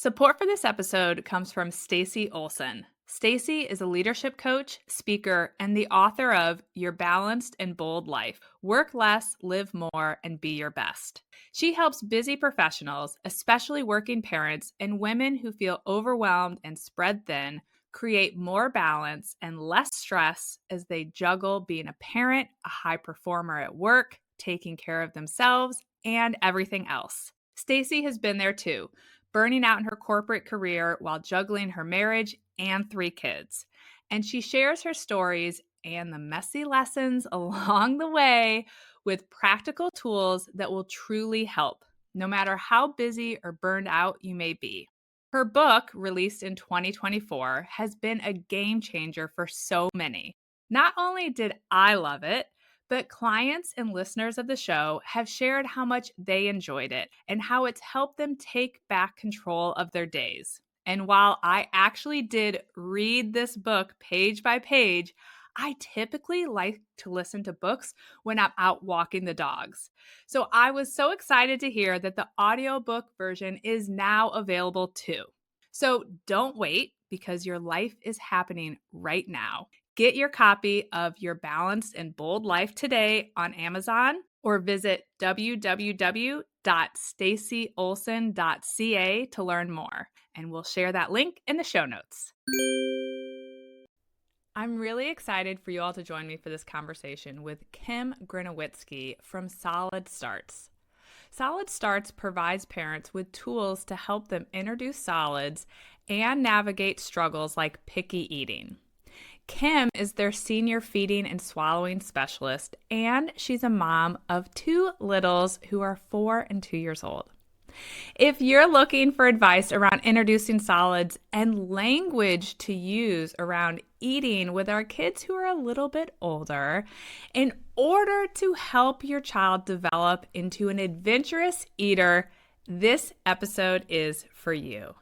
Support for this episode comes from Stacy Olson. Stacy is a leadership coach, speaker, and the author of Your Balanced and Bold Life: Work Less, Live More, and Be Your Best. She helps busy professionals, especially working parents and women who feel overwhelmed and spread thin, create more balance and less stress as they juggle being a parent, a high performer at work, taking care of themselves, and everything else. Stacy has been there too, burning out in her corporate career while juggling her marriage and 3 kids. And she shares her stories and the messy lessons along the way with practical tools that will truly help, no matter how busy or burned out you may be. Her book, released in 2024, has been a game changer for so many. Not only did I love it, but clients and listeners of the show have shared how much they enjoyed it and how it's helped them take back control of their days. And while I actually did read this book page by page, I typically like to listen to books when I'm out walking the dogs. So I was so excited to hear that the audiobook version is now available too. So don't wait, because your life is happening right now. Get your copy of Your Balanced and Bold Life today on Amazon, or visit www.stacyolson.ca to learn more. And we'll share that link in the show notes. I'm really excited for you all to join me for this conversation with Kim Grenawitzke from Solid Starts. Solid Starts provides parents with tools to help them introduce solids and navigate struggles like picky eating. Kim is their senior feeding and swallowing specialist, and she's a mom of 2 littles who are 4 and 2 years old. If you're looking for advice around introducing solids and language to use around eating with our kids who are a little bit older, in order to help your child develop into an adventurous eater, this episode is for you.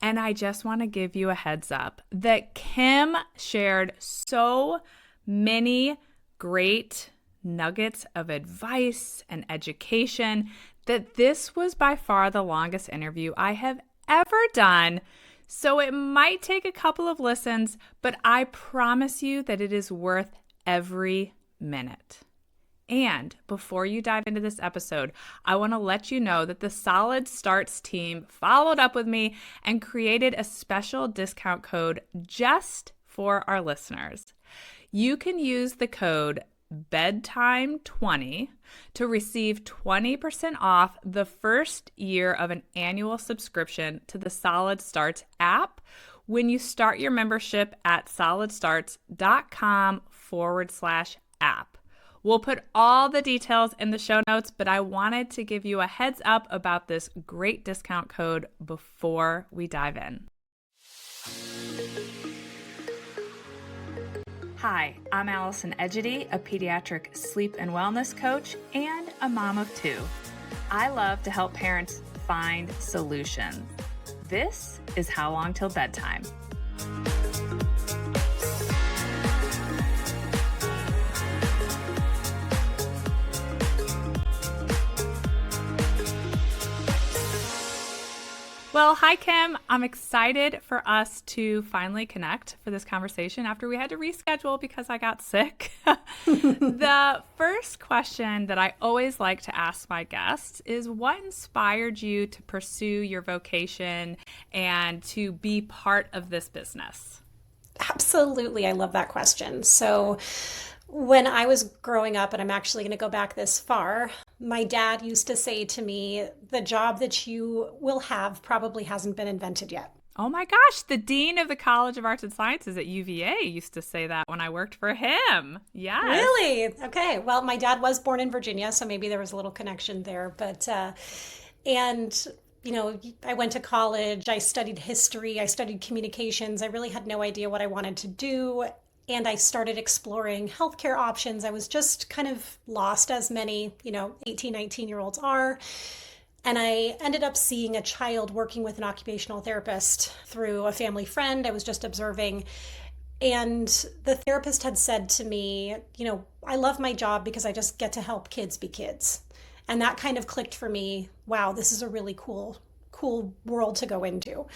And I just want to give you a heads up that Kim shared so many great nuggets of advice and education that this was by far the longest interview I have ever done. So it might take a couple of listens, but I promise you that it is worth every minute. And before you dive into this episode, I want to let you know that the Solid Starts team followed up with me and created a special discount code just for our listeners. You can use the code BEDTIME20 to receive 20% off the first year of an annual subscription to the Solid Starts app when you start your membership at solidstarts.com/app. We'll put all the details in the show notes, but I wanted to give you a heads up about this great discount code before we dive in. Hi, I'm Allison and Egidi, a pediatric sleep and wellness coach and a mom of 2. I love to help parents find solutions. This is How Long Till Bedtime. Well, hi, Kim. I'm excited for us to finally connect for this conversation after we had to reschedule because I got sick. The first question that I always like to ask my guests is, what inspired you to pursue your vocation and to be part of this business? Absolutely. I love that question. So when I was growing up, and I'm actually going to go back this far, my dad used to say to me, the job that you will have probably hasn't been invented yet. Oh my gosh, the dean of the College of Arts and Sciences at UVA used to say that when I worked for him. Yes. Really? Okay. Well, my dad was born in Virginia, so maybe there was a little connection there. But, I went to college, I studied history, I studied communications. I really had no idea what I wanted to do. And I started exploring healthcare options. I was just kind of lost, as many, 18, 19-year-olds are. And I ended up seeing a child working with an occupational therapist through a family friend. I was just observing. And the therapist had said to me, I love my job because I just get to help kids be kids. And that kind of clicked for me. Wow, this is a really cool cool world to go into.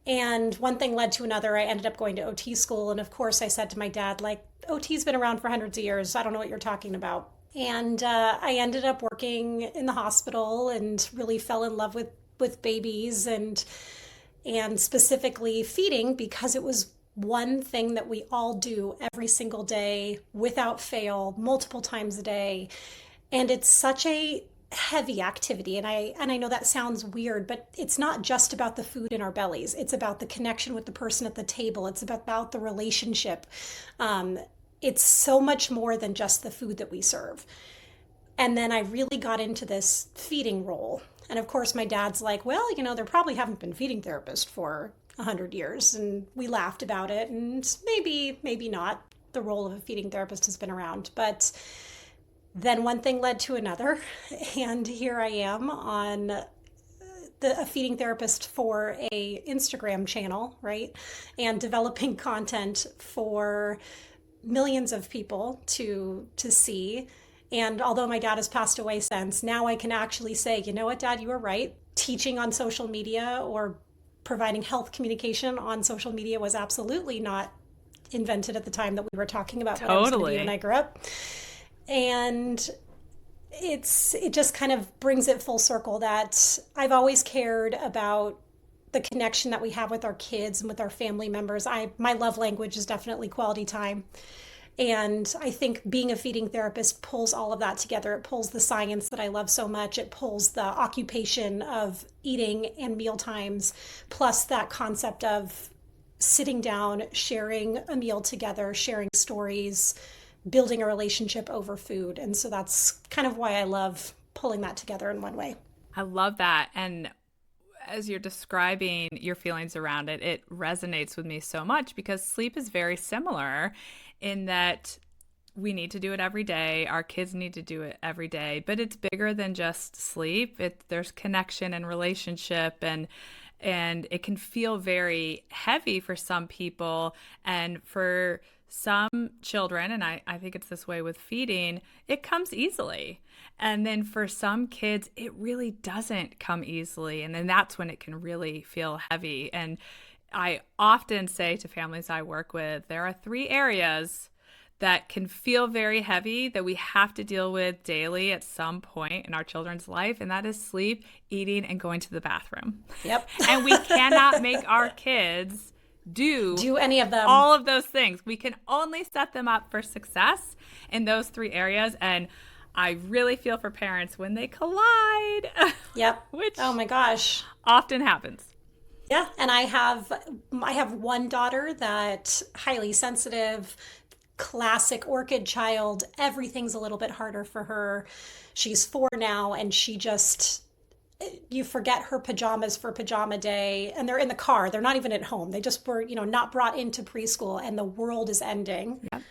And one thing led to another. I ended up going to OT school. And of course, I said to my dad, like, OT's been around for hundreds of years. I don't know what you're talking about. And I ended up working in the hospital and really fell in love with babies and specifically feeding, because it was one thing that we all do every single day without fail, multiple times a day. And it's such a heavy activity. And I know that sounds weird, but it's not just about the food in our bellies. It's about the connection with the person at the table. It's about the relationship. It's so much more than just the food that we serve. And then I really got into this feeding role. And of course, my dad's like, well, there probably haven't been feeding therapists for 100 years. And we laughed about it. And maybe not. The role of a feeding therapist has been around. But then one thing led to another. And here I am on a feeding therapist for a Instagram channel, right? And developing content for millions of people to see. And although my dad has passed away since, now I can actually say, you know what, Dad, you were right. Teaching on social media or providing health communication on social media was absolutely not invented at the time that we were talking about what I was going to do when I grew up. And it just kind of brings it full circle that I've always cared about the connection that we have with our kids and with our family members. My love language is definitely quality time. And I think being a feeding therapist pulls all of that together. It pulls the science that I love so much. It pulls the occupation of eating and mealtimes, plus that concept of sitting down, sharing a meal together, sharing stories, building a relationship over food. And so that's kind of why I love pulling that together in one way. I love that. And as you're describing your feelings around it, it resonates with me so much, because sleep is very similar in that we need to do it every day. Our kids need to do it every day, but it's bigger than just sleep. There's connection and relationship, and it can feel very heavy for some people. And for some children, and I think it's this way with feeding, it comes easily. And then for some kids, it really doesn't come easily. And then that's when it can really feel heavy. And I often say to families I work with, there are 3 areas that can feel very heavy that we have to deal with daily at some point in our children's life. And that is sleep, eating, and going to the bathroom. Yep. And we cannot make our kids do any of them. All of those things. We can only set them up for success in those 3 areas. And I really feel for parents when they collide. Yep. Which, oh my gosh, often happens. Yeah, and I have one daughter that highly sensitive, classic orchid child. Everything's a little bit harder for her. She's 4 now, and you forget her pajamas for pajama day, and they're in the car. They're not even at home. They just were, not brought into preschool, and the world is ending. Yep.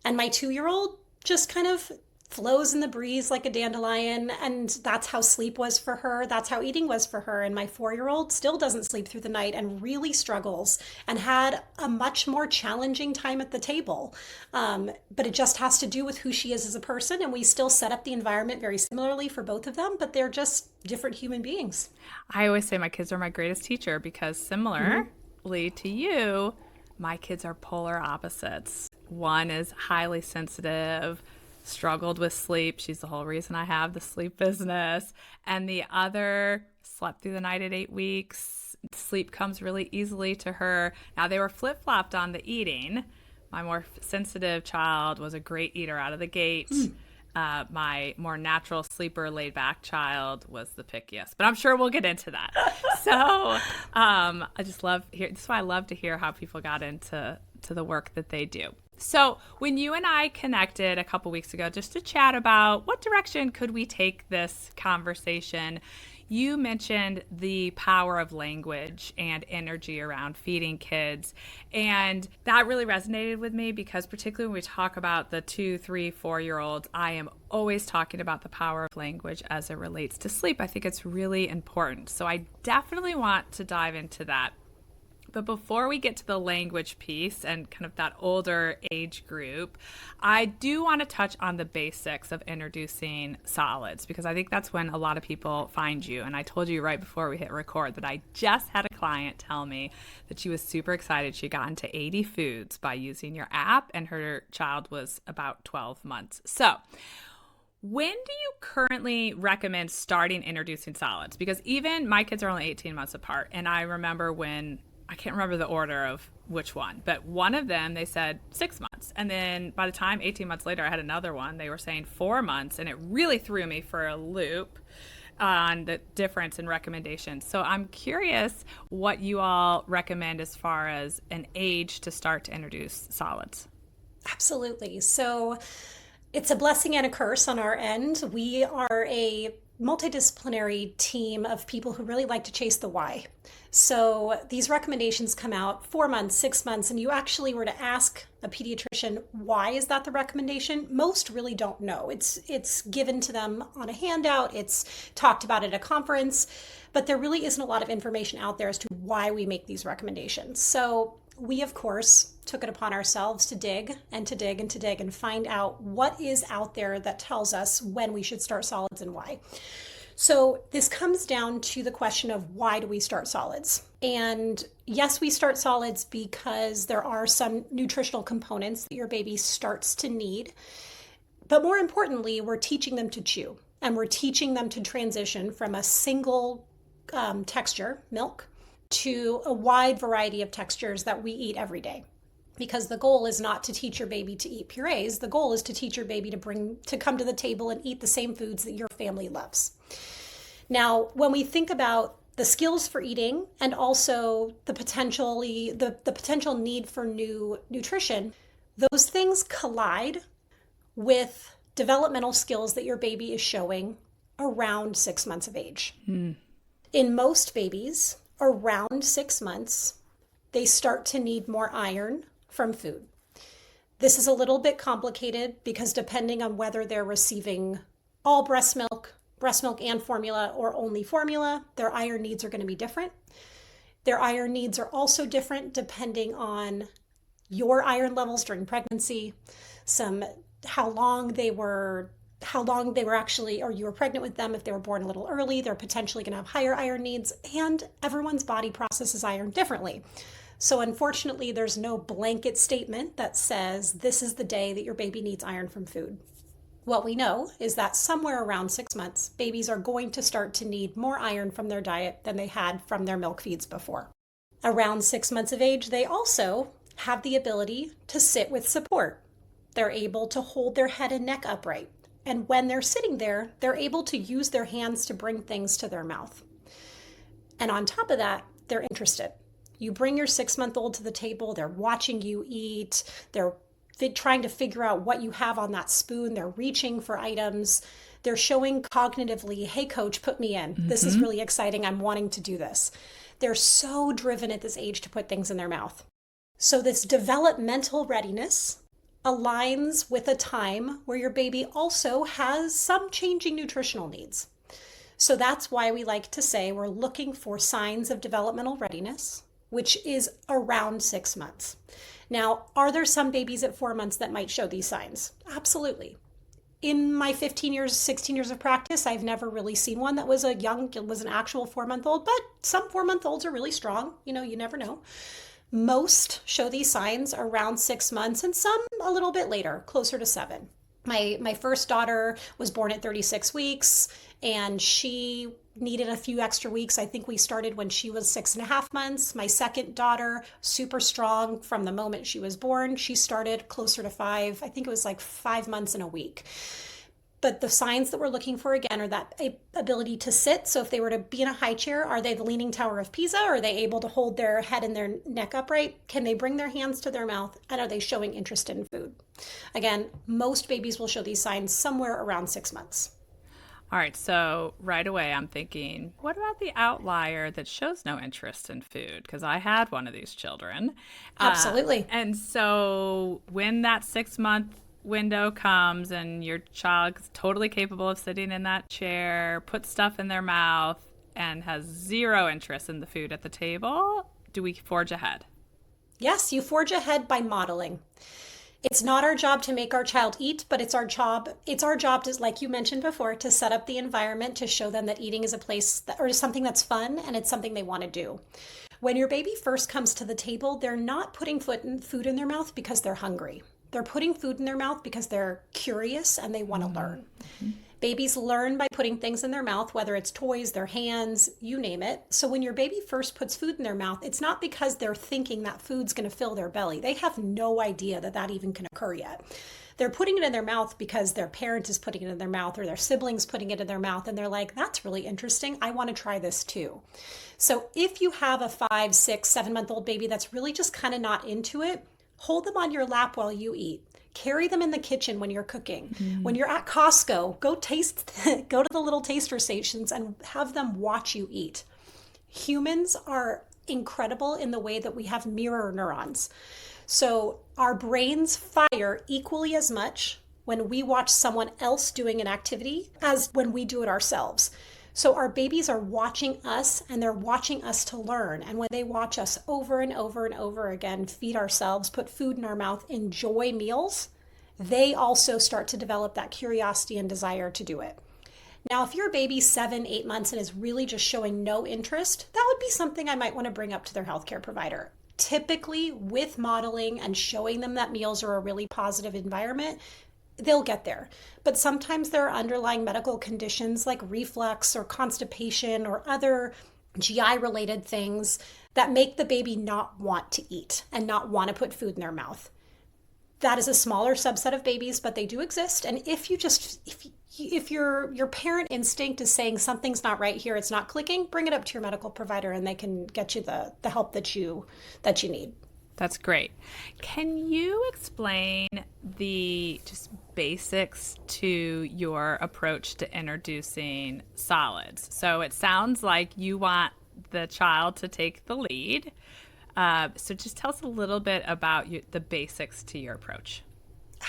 And my 2-year-old just kind of flows in the breeze like a dandelion, and that's how sleep was for her. That's how eating was for her. And my 4-year-old still doesn't sleep through the night and really struggles and had a much more challenging time at the table. But it just has to do with who she is as a person, and we still set up the environment very similarly for both of them, but they're just different human beings. I always say my kids are my greatest teacher, because similarly to you, my kids are polar opposites. One is highly sensitive, struggled with sleep. She's the whole reason I have the sleep business. And the other slept through the night at 8 weeks. Sleep comes really easily to her. Now, they were flip-flopped on the eating. My more sensitive child was a great eater out of the gate. My more natural sleeper, laid-back child was the pickiest. But I'm sure we'll get into that. So I just love this is why I love to hear how people got into the work that they do. So when you and I connected a couple weeks ago just to chat about what direction could we take this conversation, you mentioned the power of language and energy around feeding kids. And that really resonated with me, because particularly when we talk about the 2, 3, 4-year-olds, I am always talking about the power of language as it relates to sleep. I think it's really important. So I definitely want to dive into that. But before we get to the language piece and kind of that older age group, I do want to touch on the basics of introducing solids, because I think that's when a lot of people find you. And I told you right before we hit record that I just had a client tell me that she was super excited. She got into 80 foods by using your app, and her child was about 12 months. So when do you currently recommend starting introducing solids? Because even my kids are only 18 months apart, and I remember when, I can't remember the order of which one, but one of them, they said 6 months. And then by the time 18 months later, I had another one, they were saying 4 months, and it really threw me for a loop on the difference in recommendations. So I'm curious what you all recommend as far as an age to start to introduce solids. Absolutely. So it's a blessing and a curse on our end. We are a multidisciplinary team of people who really like to chase the why. So these recommendations come out 4 months, 6 months, and you actually were to ask a pediatrician, why is that the recommendation? Most really don't know. It's given to them on a handout. It's talked about at a conference, but there really isn't a lot of information out there as to why we make these recommendations. So we, of course, took it upon ourselves to dig and to dig and to dig and find out what is out there that tells us when we should start solids and why. So this comes down to the question of why do we start solids? And yes, we start solids because there are some nutritional components that your baby starts to need. But more importantly, we're teaching them to chew, and we're teaching them to transition from a single texture, milk, to a wide variety of textures that we eat every day. Because the goal is not to teach your baby to eat purees. The goal is to teach your baby to come to the table and eat the same foods that your family loves. Now, when we think about the skills for eating and also the potential need for new nutrition, those things collide with developmental skills that your baby is showing around 6 months of age. In most babies, around 6 months, they start to need more iron from food. This is a little bit complicated because depending on whether they're receiving all breast milk and formula, or only formula, their iron needs are going to be different. Their iron needs are also different depending on your iron levels during pregnancy, how long they were actually, or you were pregnant with them. If they were born a little early, they're potentially going to have higher iron needs, and everyone's body processes iron differently. So unfortunately, there's no blanket statement that says this is the day that your baby needs iron from food. What we know is that somewhere around 6 months, babies are going to start to need more iron from their diet than they had from their milk feeds before. Around 6 months of age, they also have the ability to sit with support. They're able to hold their head and neck upright. And when they're sitting there, they're able to use their hands to bring things to their mouth. And on top of that, they're interested. You bring your 6-month-old to the table, they're watching you eat, they're trying to figure out what you have on that spoon, they're reaching for items, they're showing cognitively, hey coach, put me in. This is really exciting, I'm wanting to do this. They're so driven at this age to put things in their mouth. So this developmental readiness aligns with a time where your baby also has some changing nutritional needs. So that's why we like to say we're looking for signs of developmental readiness, which is around 6 months. Now, are there some babies at 4 months that might show these signs? Absolutely. In my 15 years, 16 years of practice, I've never really seen one that was an actual 4-month-old, but some 4-month-olds are really strong. You never know. Most show these signs around 6 months, and some a little bit later, closer to 7. My first daughter was born at 36 weeks, and she needed a few extra weeks. I think we started when she was 6.5 months. My second daughter, super strong from the moment she was born. She started closer to 5. I think it was like 5 months and a week. But the signs that we're looking for, again, are that ability to sit. So if they were to be in a high chair, are they the Leaning Tower of Pisa? Are they able to hold their head and their neck upright? Can they bring their hands to their mouth? And are they showing interest in food? Again, most babies will show these signs somewhere around 6 months. All right, so right away I'm thinking, what about the outlier that shows no interest in food? Because I had one of these children. Absolutely. And so when that 6-month window comes and your child is totally capable of sitting in that chair, puts stuff in their mouth, and has zero interest in the food at the table, do we forge ahead? Yes, you forge ahead by modeling. It's not our job to make our child eat, but it's our job to, like you mentioned before, to set up the environment to show them that eating is a place that, or something that's fun and it's something they want to do. When your baby first comes to the table, they're not putting food in their mouth because they're hungry. They're putting food in their mouth because they're curious and they want to learn. Babies learn by putting things in their mouth, whether it's toys, their hands, you name it. So when your baby first puts food in their mouth, it's not because they're thinking that food's going to fill their belly. They have no idea that that even can occur yet. They're putting it in their mouth because their parent is putting it in their mouth or their siblings putting it in their mouth. And they're like, that's really interesting. I want to try this too. So if you have a 5, 6, 7-month-old baby that's really just kind of not into it, hold them on your lap while you eat. Carry them in the kitchen when you're cooking. When you're at Costco, go to the little taster stations and have them watch you eat. Humans are incredible in the way that we have mirror neurons. So our brains fire equally as much when we watch someone else doing an activity as when we do it ourselves. So our babies are watching us and they're watching us to learn. And when they watch us over and over and over again, feed ourselves, put food in our mouth, enjoy meals, they also start to develop that curiosity and desire to do it. Now, if your baby's 7, 8 months and is really just showing no interest, that would be something I might want to bring up to their healthcare provider. Typically, with modeling and showing them that meals are a really positive environment, they'll get there. But sometimes there are underlying medical conditions like reflux or constipation or other GI related things that make the baby not want to eat and not want to put food in their mouth. That is a smaller subset of babies, but they do exist. And if your parent instinct is saying something's not right here, it's not clicking, bring it up to your medical provider and they can get you the help that you need. That's great. Can you explain the just basics to your approach to introducing solids? So it sounds like you want the child to take the lead. So just tell us a little bit about the basics to your approach.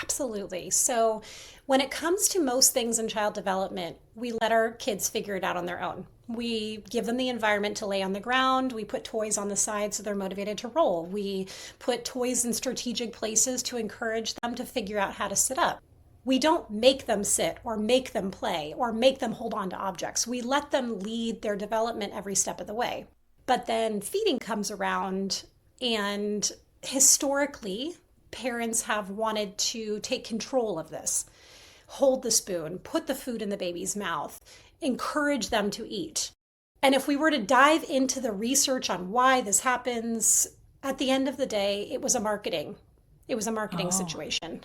Absolutely. So when it comes to most things in child development, we let our kids figure it out on their own. We give them the environment to lay on the ground. We put toys on the side so they're motivated to roll. We put toys in strategic places to encourage them to figure out how to sit up. We don't make them sit or make them play or make them hold on to objects. We let them lead their development every step of the way. But then feeding comes around, and historically, parents have wanted to take control of this. Hold the spoon, put the food in the baby's mouth, encourage them to eat. And if we were to dive into the research on why this happens, at the end of the day, it was a marketing situation.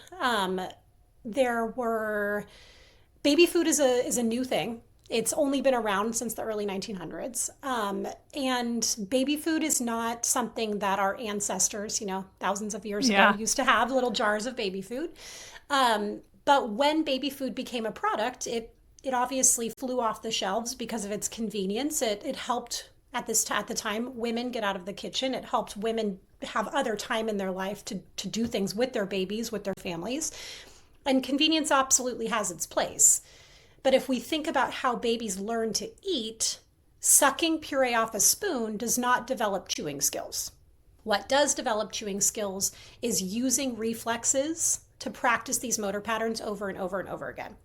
Baby food is a new thing. It's only been around since the early 1900s. And baby food is not something that our ancestors, thousands of years ago, used to have little jars of baby food. But when baby food became a product, it obviously flew off the shelves because of its convenience. It helped at the time women get out of the kitchen. It helped women have other time in their life to do things with their babies, with their families. And convenience absolutely has its place. But if we think about how babies learn to eat, sucking puree off a spoon does not develop chewing skills. What does develop chewing skills is using reflexes to practice these motor patterns over and over and over again.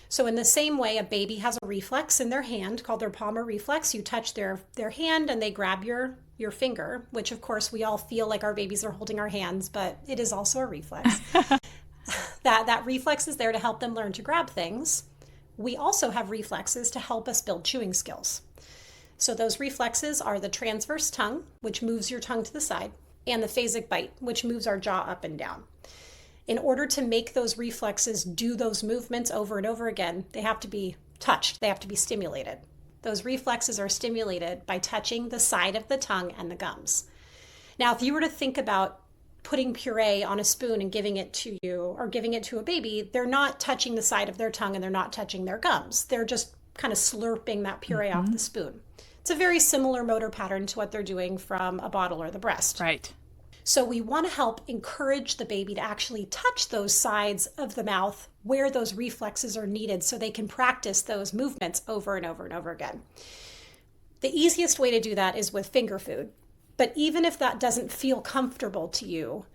So in the same way, a baby has a reflex in their hand called their palmar reflex. You touch their hand and they grab your finger, which of course we all feel like our babies are holding our hands, but it is also a reflex. That reflex is there to help them learn to grab things. We also have reflexes to help us build chewing skills. So those reflexes are the transverse tongue, which moves your tongue to the side, and the phasic bite, which moves our jaw up and down. In order to make those reflexes do those movements over and over again, they have to be touched. They have to be stimulated. Those reflexes are stimulated by touching the side of the tongue and the gums. Now, if you were to think about putting puree on a spoon and giving it to you or giving it to a baby, they're not touching the side of their tongue and they're not touching their gums. They're just kind of slurping that puree off the spoon. It's a very similar motor pattern to what they're doing from a bottle or the breast. Right. So we want to help encourage the baby to actually touch those sides of the mouth where those reflexes are needed so they can practice those movements over and over and over again. The easiest way to do that is with finger food. But even if that doesn't feel comfortable to you,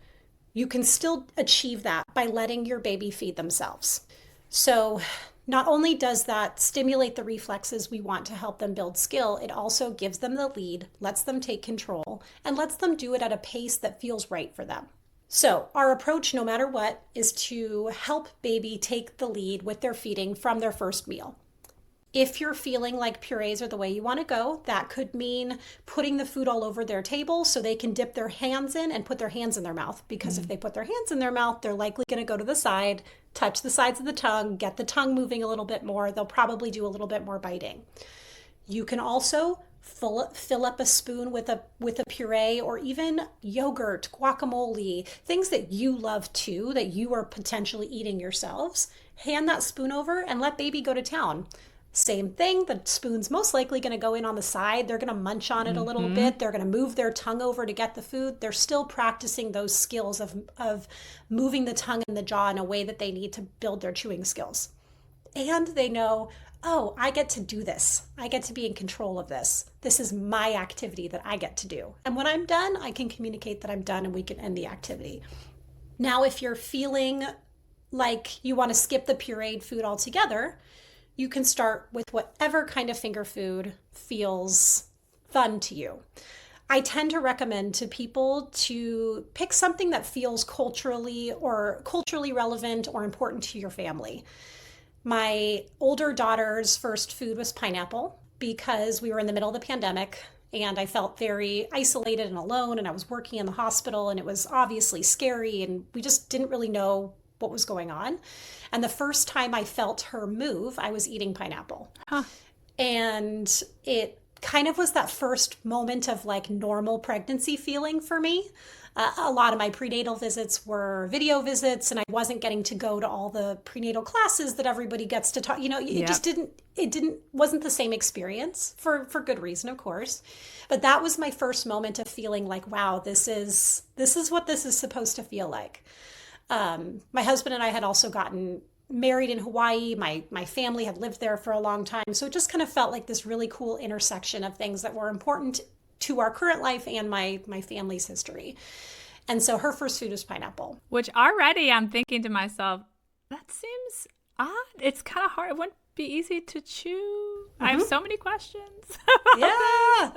you can still achieve that by letting your baby feed themselves. So not only does that stimulate the reflexes we want to help them build skill, it also gives them the lead, lets them take control, and lets them do it at a pace that feels right for them. So our approach, no matter what, is to help baby take the lead with their feeding from their first meal. If you're feeling like purees are the way you want to go, that could mean putting the food all over their table so they can dip their hands in and put their hands in their mouth. Because if they put their hands in their mouth, they're likely going to go to the side, touch the sides of the tongue, get the tongue moving a little bit more. They'll probably do a little bit more biting. You can also fill up a spoon with a puree, or even yogurt, guacamole, things that you love too, that you are potentially eating yourselves. Hand that spoon over and let baby go to town. Same thing, the spoon's most likely going to go in on the side. They're going to munch on it a little bit. They're going to move their tongue over to get the food. They're still practicing those skills of moving the tongue and the jaw in a way that they need to build their chewing skills. And they know, oh, I get to do this. I get to be in control of this. This is my activity that I get to do. And when I'm done, I can communicate that I'm done and we can end the activity. Now, if you're feeling like you want to skip the pureed food altogether, you can start with whatever kind of finger food feels fun to you. I tend to recommend to people to pick something that feels culturally relevant or important to your family. My older daughter's first food was pineapple because we were in the middle of the pandemic and I felt very isolated and alone, and I was working in the hospital and it was obviously scary and we just didn't really know what was going on. And the first time I felt her move, I was eating pineapple. And it kind of was that first moment of like normal pregnancy feeling for me. A lot of my prenatal visits were video visits, and I wasn't getting to go to all the prenatal classes that everybody gets to talk. It just wasn't the same experience for good reason, of course. But that was my first moment of feeling like, wow, this is what this is supposed to feel like. My husband and I had also gotten married in Hawaii. My family had lived there for a long time. So it just kind of felt like this really cool intersection of things that were important to our current life and my family's history. And so her first food was pineapple. Which already I'm thinking to myself, that seems odd. It's kind of hard. It wouldn't be easy to chew. I have so many questions. Yeah.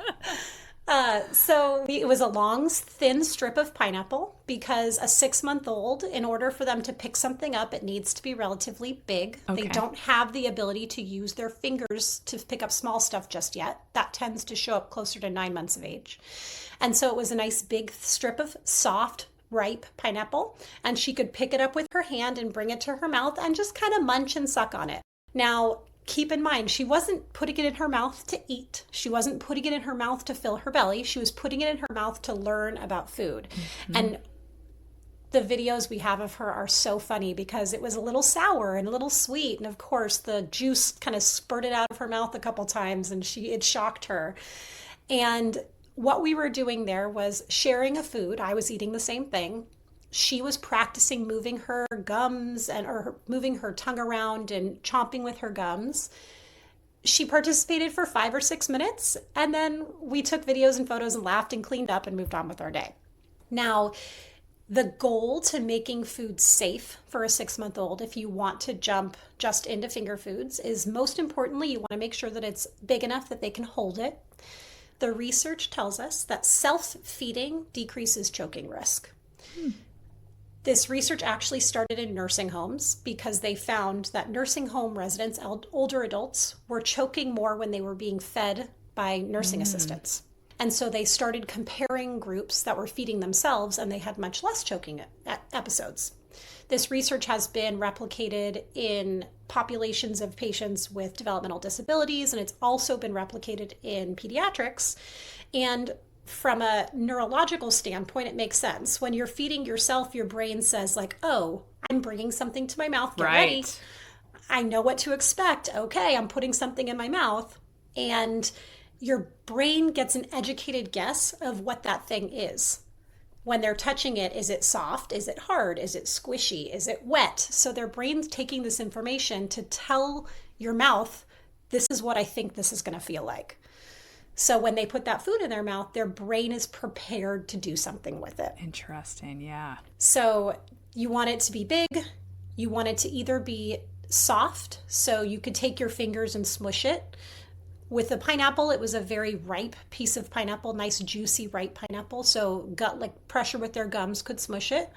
It was a long, thin strip of pineapple because a 6-month-old, in order for them to pick something up, it needs to be relatively big. Okay. They don't have the ability to use their fingers to pick up small stuff just yet. That tends to show up closer to 9 months of age. And so it was a nice big strip of soft, ripe pineapple, and she could pick it up with her hand and bring it to her mouth and just kind of munch and suck on it. Now, keep in mind, she wasn't putting it in her mouth to eat. She wasn't putting it in her mouth to fill her belly. She was putting it in her mouth to learn about food. And the videos we have of her are so funny because it was a little sour and a little sweet. And of course, the juice kind of spurted out of her mouth a couple times and it shocked her. And what we were doing there was sharing a food. I was eating the same thing. She was practicing moving her gums or moving her tongue around and chomping with her gums. She participated for 5 or 6 minutes, and then we took videos and photos and laughed and cleaned up and moved on with our day. Now, the goal to making food safe for a 6-month-old, if you want to jump just into finger foods, is most importantly, you want to make sure that it's big enough that they can hold it. The research tells us that self-feeding decreases choking risk. This research actually started in nursing homes because they found that nursing home residents, older adults, were choking more when they were being fed by nursing assistants. And so they started comparing groups that were feeding themselves, and they had much less choking episodes. This research has been replicated in populations of patients with developmental disabilities, and it's also been replicated in pediatrics. And from a neurological standpoint, it makes sense. When you're feeding yourself, your brain says like, oh, I'm bringing something to my mouth. Get ready. I know what to expect. Okay, I'm putting something in my mouth. And your brain gets an educated guess of what that thing is. When they're touching it, is it soft? Is it hard? Is it squishy? Is it wet? So their brain's taking this information to tell your mouth, this is what I think this is going to feel like. So when they put that food in their mouth, their brain is prepared to do something with it. Interesting. Yeah. So you want it to be big. You want it to either be soft, so you could take your fingers and smush it. With the pineapple, it was a very ripe piece of pineapple, nice, juicy, ripe pineapple. So gut, like pressure with their gums could smush it.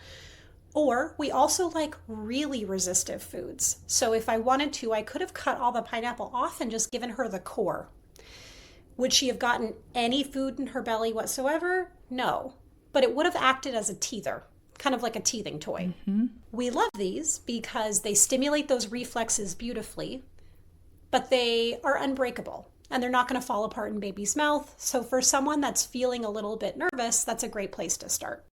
Or we also like really resistive foods. So if I wanted to, I could have cut all the pineapple off and just given her the core. Would she have gotten any food in her belly whatsoever? No. But it would have acted as a teether, kind of like a teething toy. Mm-hmm. We love these because they stimulate those reflexes beautifully, but they are unbreakable and they're not going to fall apart in baby's mouth. So for someone that's feeling a little bit nervous, that's a great place to start.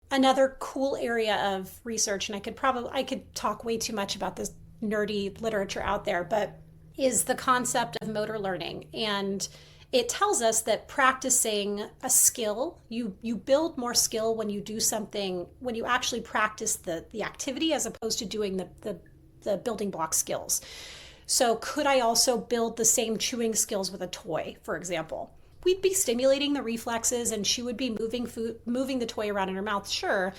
Another cool area of research, and I could talk way too much about this nerdy literature out there, but is the concept of motor learning. And it tells us that practicing a skill, you build more skill when you do something, when you actually practice the activity as opposed to doing the building block skills. So could I also build the same chewing skills with a toy, for example? We'd be stimulating the reflexes and she would be moving the toy around in her mouth, sure.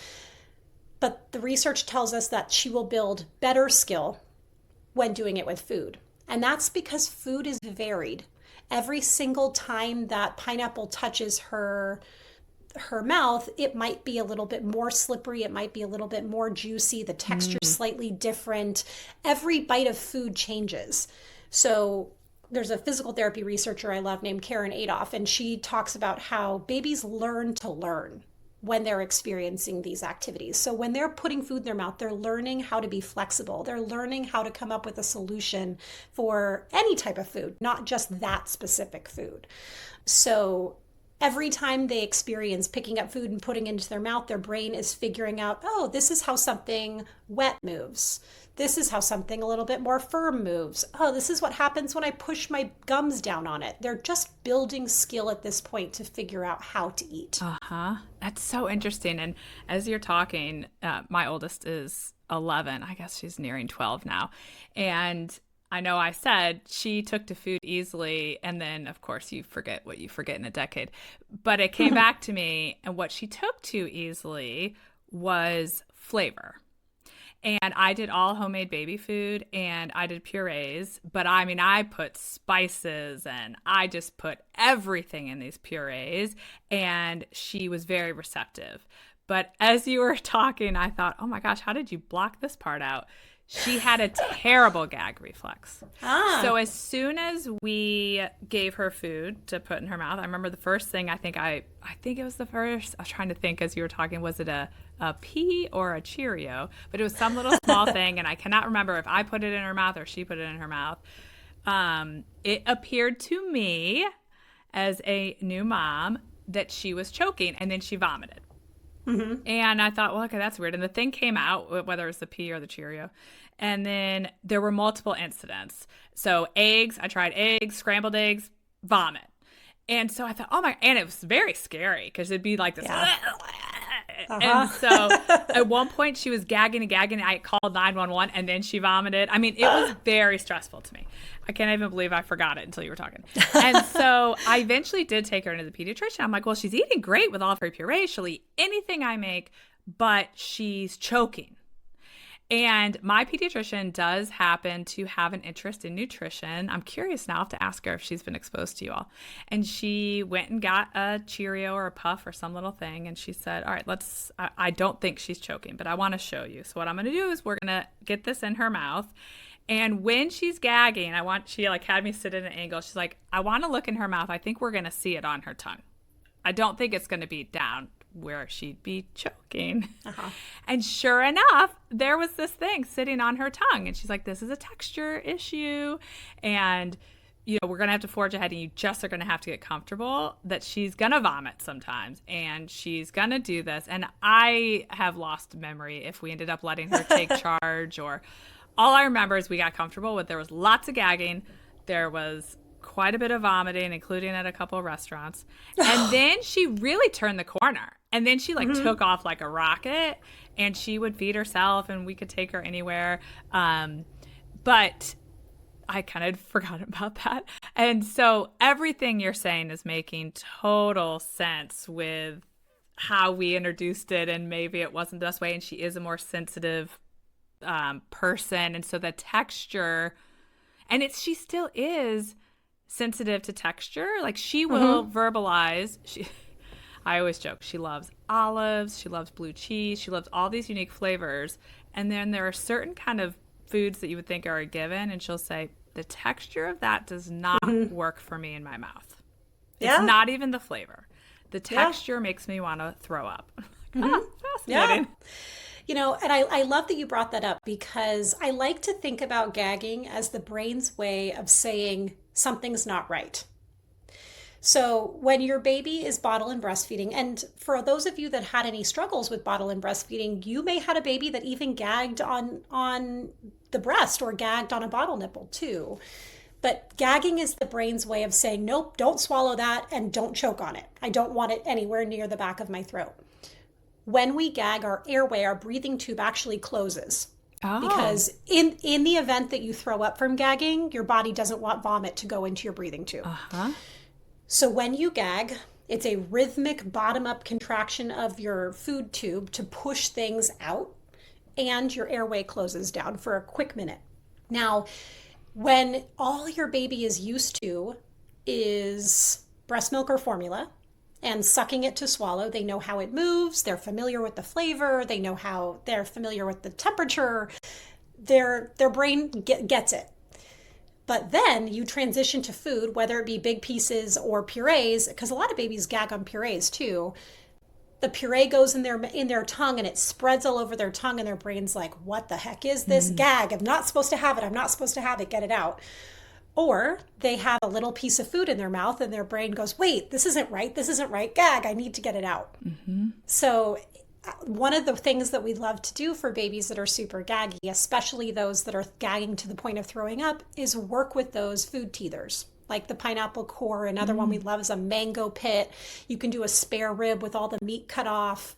But the research tells us that she will build better skill when doing it with food. And that's because food is varied. Every single time that pineapple touches her mouth, it might be a little bit more slippery. It might be a little bit more juicy. The texture is slightly different. Every bite of food changes. So there's a physical therapy researcher I love named Karen Adolph, and she talks about how babies learn to learn when they're experiencing these activities. So when they're putting food in their mouth, they're learning how to be flexible. They're learning how to come up with a solution for any type of food, not just that specific food. So every time they experience picking up food and putting it into their mouth, their brain is figuring out, oh, this is how something wet moves. This is how something a little bit more firm moves. Oh, this is what happens when I push my gums down on it. They're just building skill at this point to figure out how to eat. Uh-huh. That's so interesting. And as you're talking, my oldest is 11. I guess she's nearing 12 now. And I know I said she took to food easily, and then, of course, you forget what you forget in a decade. But it came back to me, and what she took to easily was flavor. And I did all homemade baby food, and I did purees. But I mean, I put spices, and I just put everything in these purees, and she was very receptive. But as you were talking, I thought, oh my gosh, how did you block this part out? She had a terrible gag reflex. So as soon as we gave her food to put in her mouth, I remember the first thing, I think it was the first, I was trying to think as you were talking, was it a pea or a Cheerio? But it was some little small thing, and I cannot remember if I put it in her mouth or she put it in her mouth. It appeared to me as a new mom that she was choking, and then she vomited. Mm-hmm. And I thought, well, okay, that's weird. And the thing came out, whether it was the pea or the Cheerio. And then there were multiple incidents. So eggs, I tried eggs, scrambled eggs, vomit. And so I thought, oh my, and it was very scary because it'd be like this. Yeah. And so at one point she was gagging and gagging. I called 911 and then she vomited. I mean, it was very stressful to me. I can't even believe I forgot it until you were talking. And so I eventually did take her into the pediatrician. I'm like, well, she's eating great with all of her puree. She'll eat anything I make, but she's choking. And my pediatrician does happen to have an interest in nutrition. I'm curious now, I have to ask her if she's been exposed to you all. And she went and got a Cheerio or a Puff or some little thing. And she said, all right, I don't think she's choking, but I want to show you. So what I'm going to do is we're going to get this in her mouth. And when she's gagging, she like had me sit at an angle. She's like, I want to look in her mouth. I think we're going to see it on her tongue. I don't think it's going to be down where she'd be choking. And sure enough, there was this thing sitting on her tongue. And she's like, this is a texture issue. And, you know, we're going to have to forge ahead and you just are going to have to get comfortable that she's going to vomit sometimes. And she's going to do this. And I have lost memory if we ended up letting her take charge or all I remember is we got comfortable with, there was lots of gagging. There was quite a bit of vomiting, including at a couple of restaurants. And then she really turned the corner. And then she took off like a rocket and she would feed herself and we could take her anywhere. But I kind of forgot about that. And so everything you're saying is making total sense with how we introduced it, and maybe it wasn't the best way, and she is a more sensitive person, and so the texture, and she still is sensitive to texture. Like she will verbalize. I always joke, she loves olives, she loves blue cheese, she loves all these unique flavors, and then there are certain kind of foods that you would think are a given, and she'll say the texture of that does not work for me in my mouth. It's not even the flavor. The texture makes me want to throw up. Fascinating. Yeah. And I love that you brought that up, because I like to think about gagging as the brain's way of saying something's not right. So when your baby is bottle and breastfeeding, and for those of you that had any struggles with bottle and breastfeeding, you may had a baby that even gagged on the breast or gagged on a bottle nipple too. But gagging is the brain's way of saying, nope, don't swallow that and don't choke on it. I don't want it anywhere near the back of my throat. When we gag, our airway, our breathing tube actually closes. Oh. Because in the event that you throw up from gagging, your body doesn't want vomit to go into your breathing tube. So when you gag, it's a rhythmic bottom-up contraction of your food tube to push things out, and your airway closes down for a quick minute. Now, when all your baby is used to is breast milk or formula and sucking it to swallow, they know how it moves, they're familiar with the flavor, they're familiar with the temperature, their brain gets it. But then you transition to food, whether it be big pieces or purees, because a lot of babies gag on purees too. The puree goes in their tongue and it spreads all over their tongue, and their brain's like, what the heck is this? Gag. I'm not supposed to have it. I'm not supposed to have it. Get it out. Or they have a little piece of food in their mouth and their brain goes, wait, this isn't right. This isn't right. Gag. I need to get it out. So one of the things that we love to do for babies that are super gaggy, especially those that are gagging to the point of throwing up, is work with those food teethers, like the pineapple core. Another one we love is a mango pit. You can do a spare rib with all the meat cut off.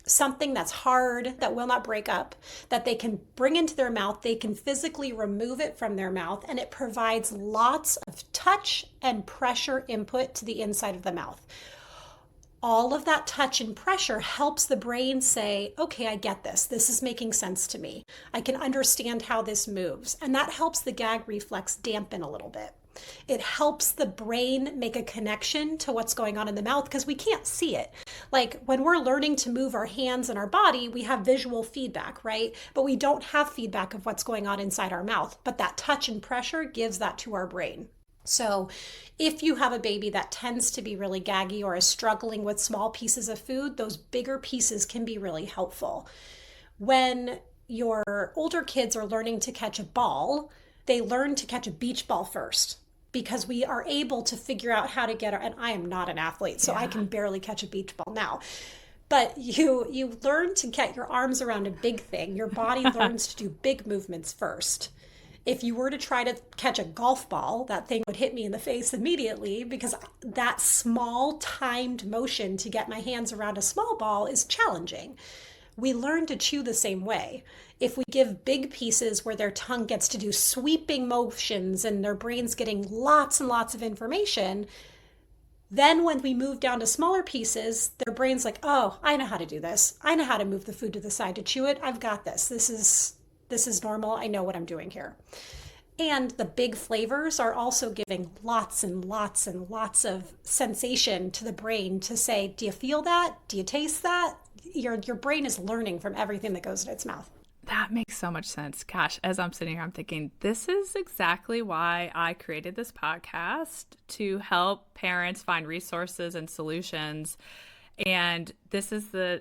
Something that's hard, that will not break up, that they can bring into their mouth. They can physically remove it from their mouth, and it provides lots of touch and pressure input to the inside of the mouth. All of that touch and pressure helps the brain say, okay, I get this. This is making sense to me. I can understand how this moves. And that helps the gag reflex dampen a little bit. It helps the brain make a connection to what's going on in the mouth, because we can't see it. Like when we're learning to move our hands and our body, we have visual feedback, right? But we don't have feedback of what's going on inside our mouth. But that touch and pressure gives that to our brain. So if you have a baby that tends to be really gaggy or is struggling with small pieces of food, those bigger pieces can be really helpful. When your older kids are learning to catch a ball, they learn to catch a beach ball first, because we are able to figure out how to get and I am not an athlete, so I can barely catch a beach ball now. But you learn to get your arms around a big thing. Your body learns to do big movements first. If you were to try to catch a golf ball, that thing would hit me in the face immediately, because that small timed motion to get my hands around a small ball is challenging. We learn to chew the same way. If we give big pieces where their tongue gets to do sweeping motions and their brain's getting lots and lots of information, then when we move down to smaller pieces, their brain's like, oh, I know how to do this. I know how to move the food to the side to chew it. I've got this. This is normal. I know what I'm doing here. And the big flavors are also giving lots and lots and lots of sensation to the brain to say, do you feel that? Do you taste that? Your brain is learning from everything that goes in its mouth. That makes so much sense. Gosh, as I'm sitting here, I'm thinking, this is exactly why I created this podcast, to help parents find resources and solutions. And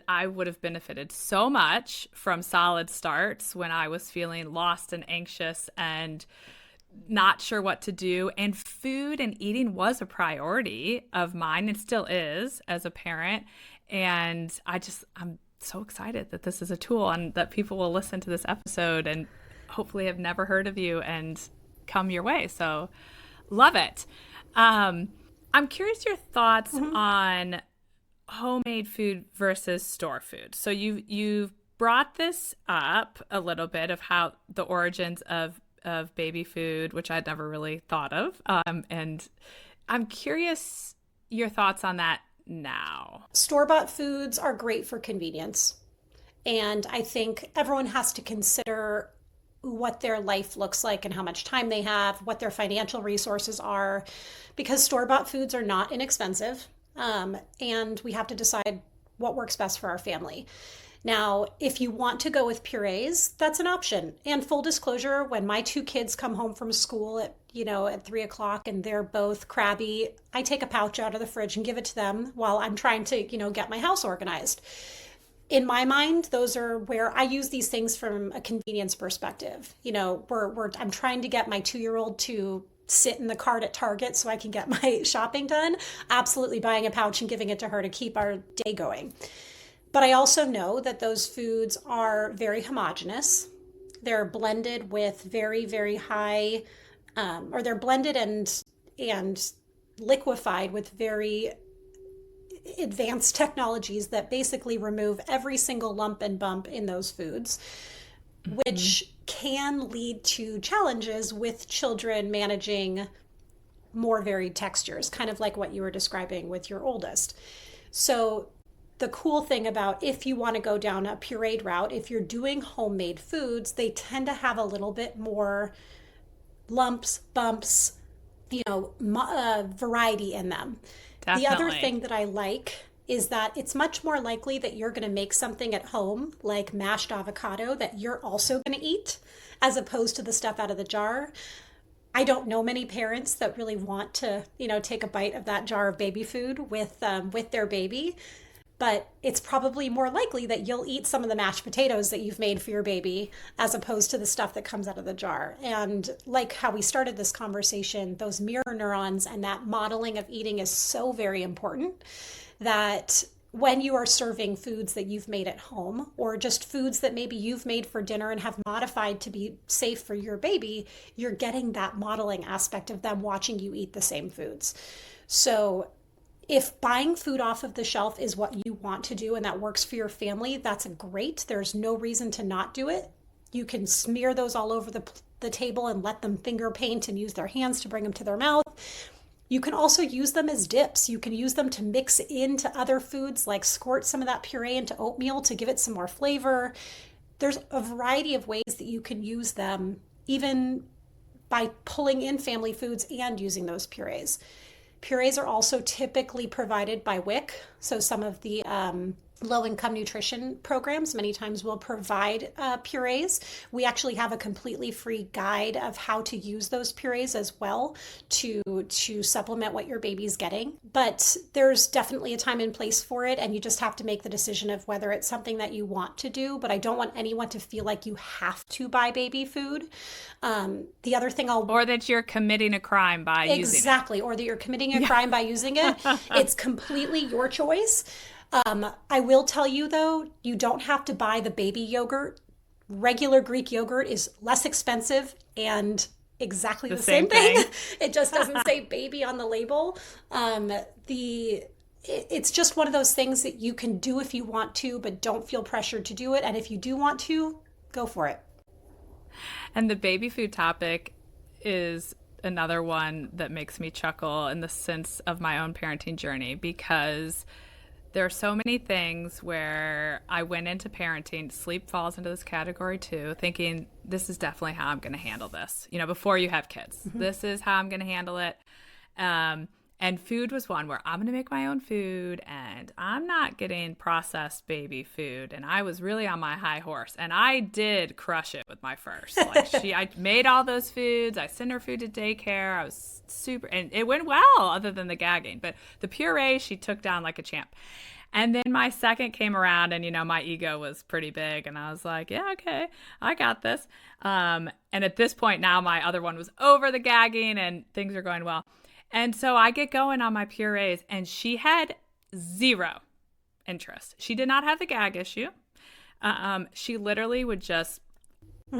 I would have benefited so much from Solid Starts when I was feeling lost and anxious and not sure what to do. And food and eating was a priority of mine, and still is, as a parent. And I'm so excited that this is a tool and that people will listen to this episode and hopefully have never heard of you and come your way. So love it. I'm curious your thoughts on homemade food versus store food. So you've brought this up a little bit of how the origins of of baby food, which I'd never really thought of. And I'm curious your thoughts on that now. Store-bought foods are great for convenience. And I think everyone has to consider what their life looks like and how much time they have, what their financial resources are, because store-bought foods are not inexpensive. And we have to decide what works best for our family. Now, if you want to go with purees, that's an option. And full disclosure, when my two kids come home from school at 3 o'clock and they're both crabby, I take a pouch out of the fridge and give it to them while I'm trying to, get my house organized. In my mind, those are where I use these things from a convenience perspective. I'm trying to get my 2-year-old to sit in the cart at Target so I can get my shopping done. Absolutely buying a pouch and giving it to her to keep our day going. But I also know that those foods are very homogeneous. They're blended with very, very high, or they're blended and liquefied with very advanced technologies that basically remove every single lump and bump in those foods, which can lead to challenges with children managing more varied textures, kind of like what you were describing with your oldest. So the cool thing about if you want to go down a pureed route, if you're doing homemade foods, they tend to have a little bit more lumps, bumps, variety in them. Definitely. The other thing that I like is that it's much more likely that you're going to make something at home, like mashed avocado, that you're also going to eat, as opposed to the stuff out of the jar. I don't know many parents that really want to, take a bite of that jar of baby food with their baby. But it's probably more likely that you'll eat some of the mashed potatoes that you've made for your baby as opposed to the stuff that comes out of the jar. And like how we started this conversation, those mirror neurons and that modeling of eating is so very important that when you are serving foods that you've made at home, or just foods that maybe you've made for dinner and have modified to be safe for your baby, you're getting that modeling aspect of them watching you eat the same foods. So if buying food off of the shelf is what you want to do and that works for your family, that's great. There's no reason to not do it. You can smear those all over the table and let them finger paint and use their hands to bring them to their mouth. You can also use them as dips. You can use them to mix into other foods, like squirt some of that puree into oatmeal to give it some more flavor. There's a variety of ways that you can use them, even by pulling in family foods and using those purees. Purees are also typically provided by WIC. So some of the low-income nutrition programs many times will provide purees. We actually have a completely free guide of how to use those purees as well to supplement what your baby's getting. But there's definitely a time and place for it, and you just have to make the decision of whether it's something that you want to do. But I don't want anyone to feel like you have to buy baby food. The other thing or that you're committing a crime by using it. Exactly, or that you're committing a crime by using it. It's completely your choice. I will tell you, though, you don't have to buy the baby yogurt. Regular Greek yogurt is less expensive and exactly the same thing. It just doesn't say baby on the label. It's just one of those things that you can do if you want to, but don't feel pressured to do it. And if you do want to, go for it. And the baby food topic is another one that makes me chuckle in the sense of my own parenting journey, because there are so many things where I went into parenting, sleep falls into this category too, thinking this is definitely how I'm going to handle this. Before you have kids, this is how I'm going to handle it. And food was one where I'm going to make my own food and I'm not getting processed baby food. And I was really on my high horse, and I did crush it with my first. I made all those foods. I sent her food to daycare. I was super, and it went well other than the gagging, but the puree, she took down like a champ. And then my second came around and, my ego was pretty big and I was like, yeah, okay, I got this. And at this point now my other one was over the gagging and things are going well. And so I get going on my purees, and she had zero interest. She did not have the gag issue. She literally would just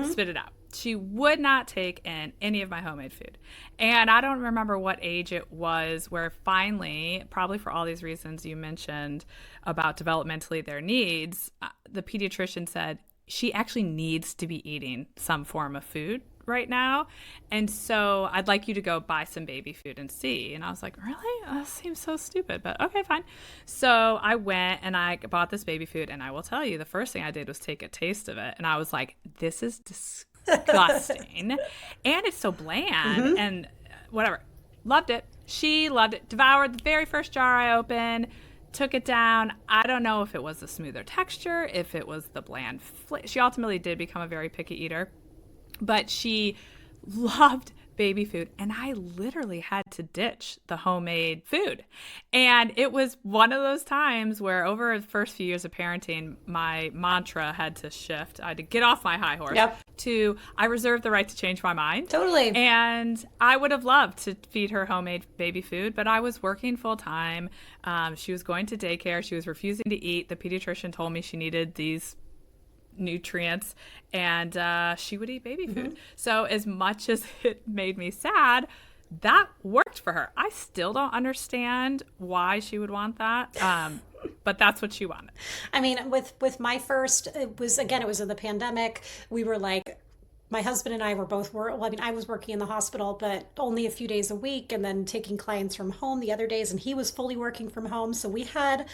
spit it out. She would not take in any of my homemade food. And I don't remember what age it was where finally, probably for all these reasons you mentioned about developmentally their needs, the pediatrician said she actually needs to be eating some form of food right now. And so I'd like you to go buy some baby food and see. And I was like, really? That seems so stupid, but okay, fine. So I went and I bought this baby food. And I will tell you, the first thing I did was take a taste of it. And I was like, this is disgusting. And it's so bland and whatever. Loved it. She loved it. Devoured the very first jar I opened. Took it down. I don't know if it was the smoother texture, if it was the bland she ultimately did become a very picky eater, but she loved baby food, and I literally had to ditch the homemade food. And it was one of those times where over the first few years of parenting, my mantra had to shift. I had to get off my high horse to I reserve the right to change my mind. Totally. And I would have loved to feed her homemade baby food, but I was working full time. She was going to daycare. She was refusing to eat. The pediatrician told me she needed these nutrients, and she would eat baby food. So as much as it made me sad, that worked for her. I still don't understand why she would want that, but that's what she wanted. I mean, with my first, it was in the pandemic. We were like, my husband and I were both I was working in the hospital, but only a few days a week, and then taking clients from home the other days, and he was fully working from home. So we had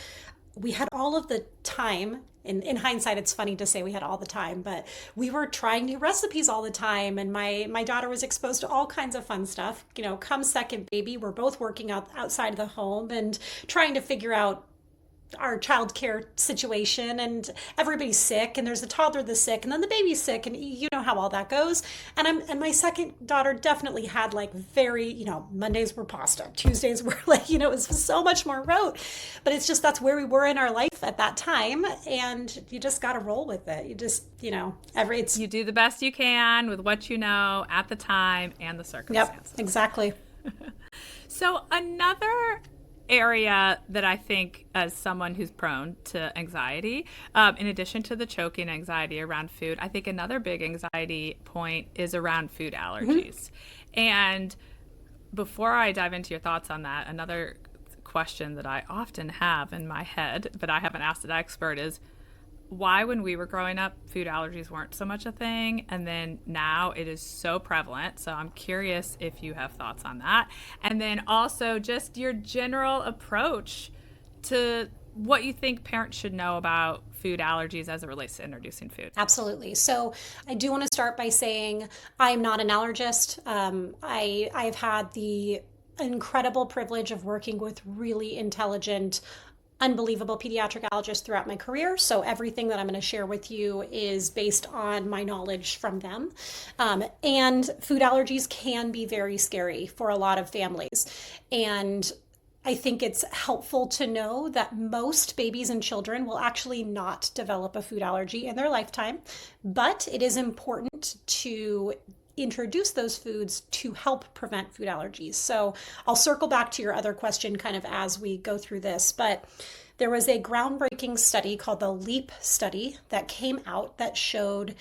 all of the time. In hindsight, it's funny to say we had all the time, but we were trying new recipes all the time. And my daughter was exposed to all kinds of fun stuff. Come second baby, we're both working outside of the home and trying to figure out our childcare situation, and everybody's sick, and there's a toddler that's sick, and then the baby's sick, and you know how all that goes. And my second daughter definitely had like very, Mondays were pasta, Tuesdays were like, it was so much more rote, but it's just, that's where we were in our life at that time, and you just got to roll with it. You just, you do the best you can with what you know at the time and the circumstances. Yep, exactly. So another area that I think, as someone who's prone to anxiety, in addition to the choking anxiety around food, I think another big anxiety point is around food allergies. And before I dive into your thoughts on that, another question that I often have in my head, but I haven't asked an expert, is why, when we were growing up, food allergies weren't so much a thing, and then now it is so prevalent. So I'm curious if you have thoughts on that. And then also just your general approach to what you think parents should know about food allergies as it relates to introducing food. Absolutely. So I do want to start by saying I'm not an allergist. I've had the incredible privilege of working with really intelligent, unbelievable pediatric allergists throughout my career. So everything that I'm going to share with you is based on my knowledge from them. And food allergies can be very scary for a lot of families. And I think it's helpful to know that most babies and children will actually not develop a food allergy in their lifetime, but it is important to introduce those foods to help prevent food allergies. So I'll circle back to your other question kind of as we go through this, but there was a groundbreaking study called the LEAP study that came out that showed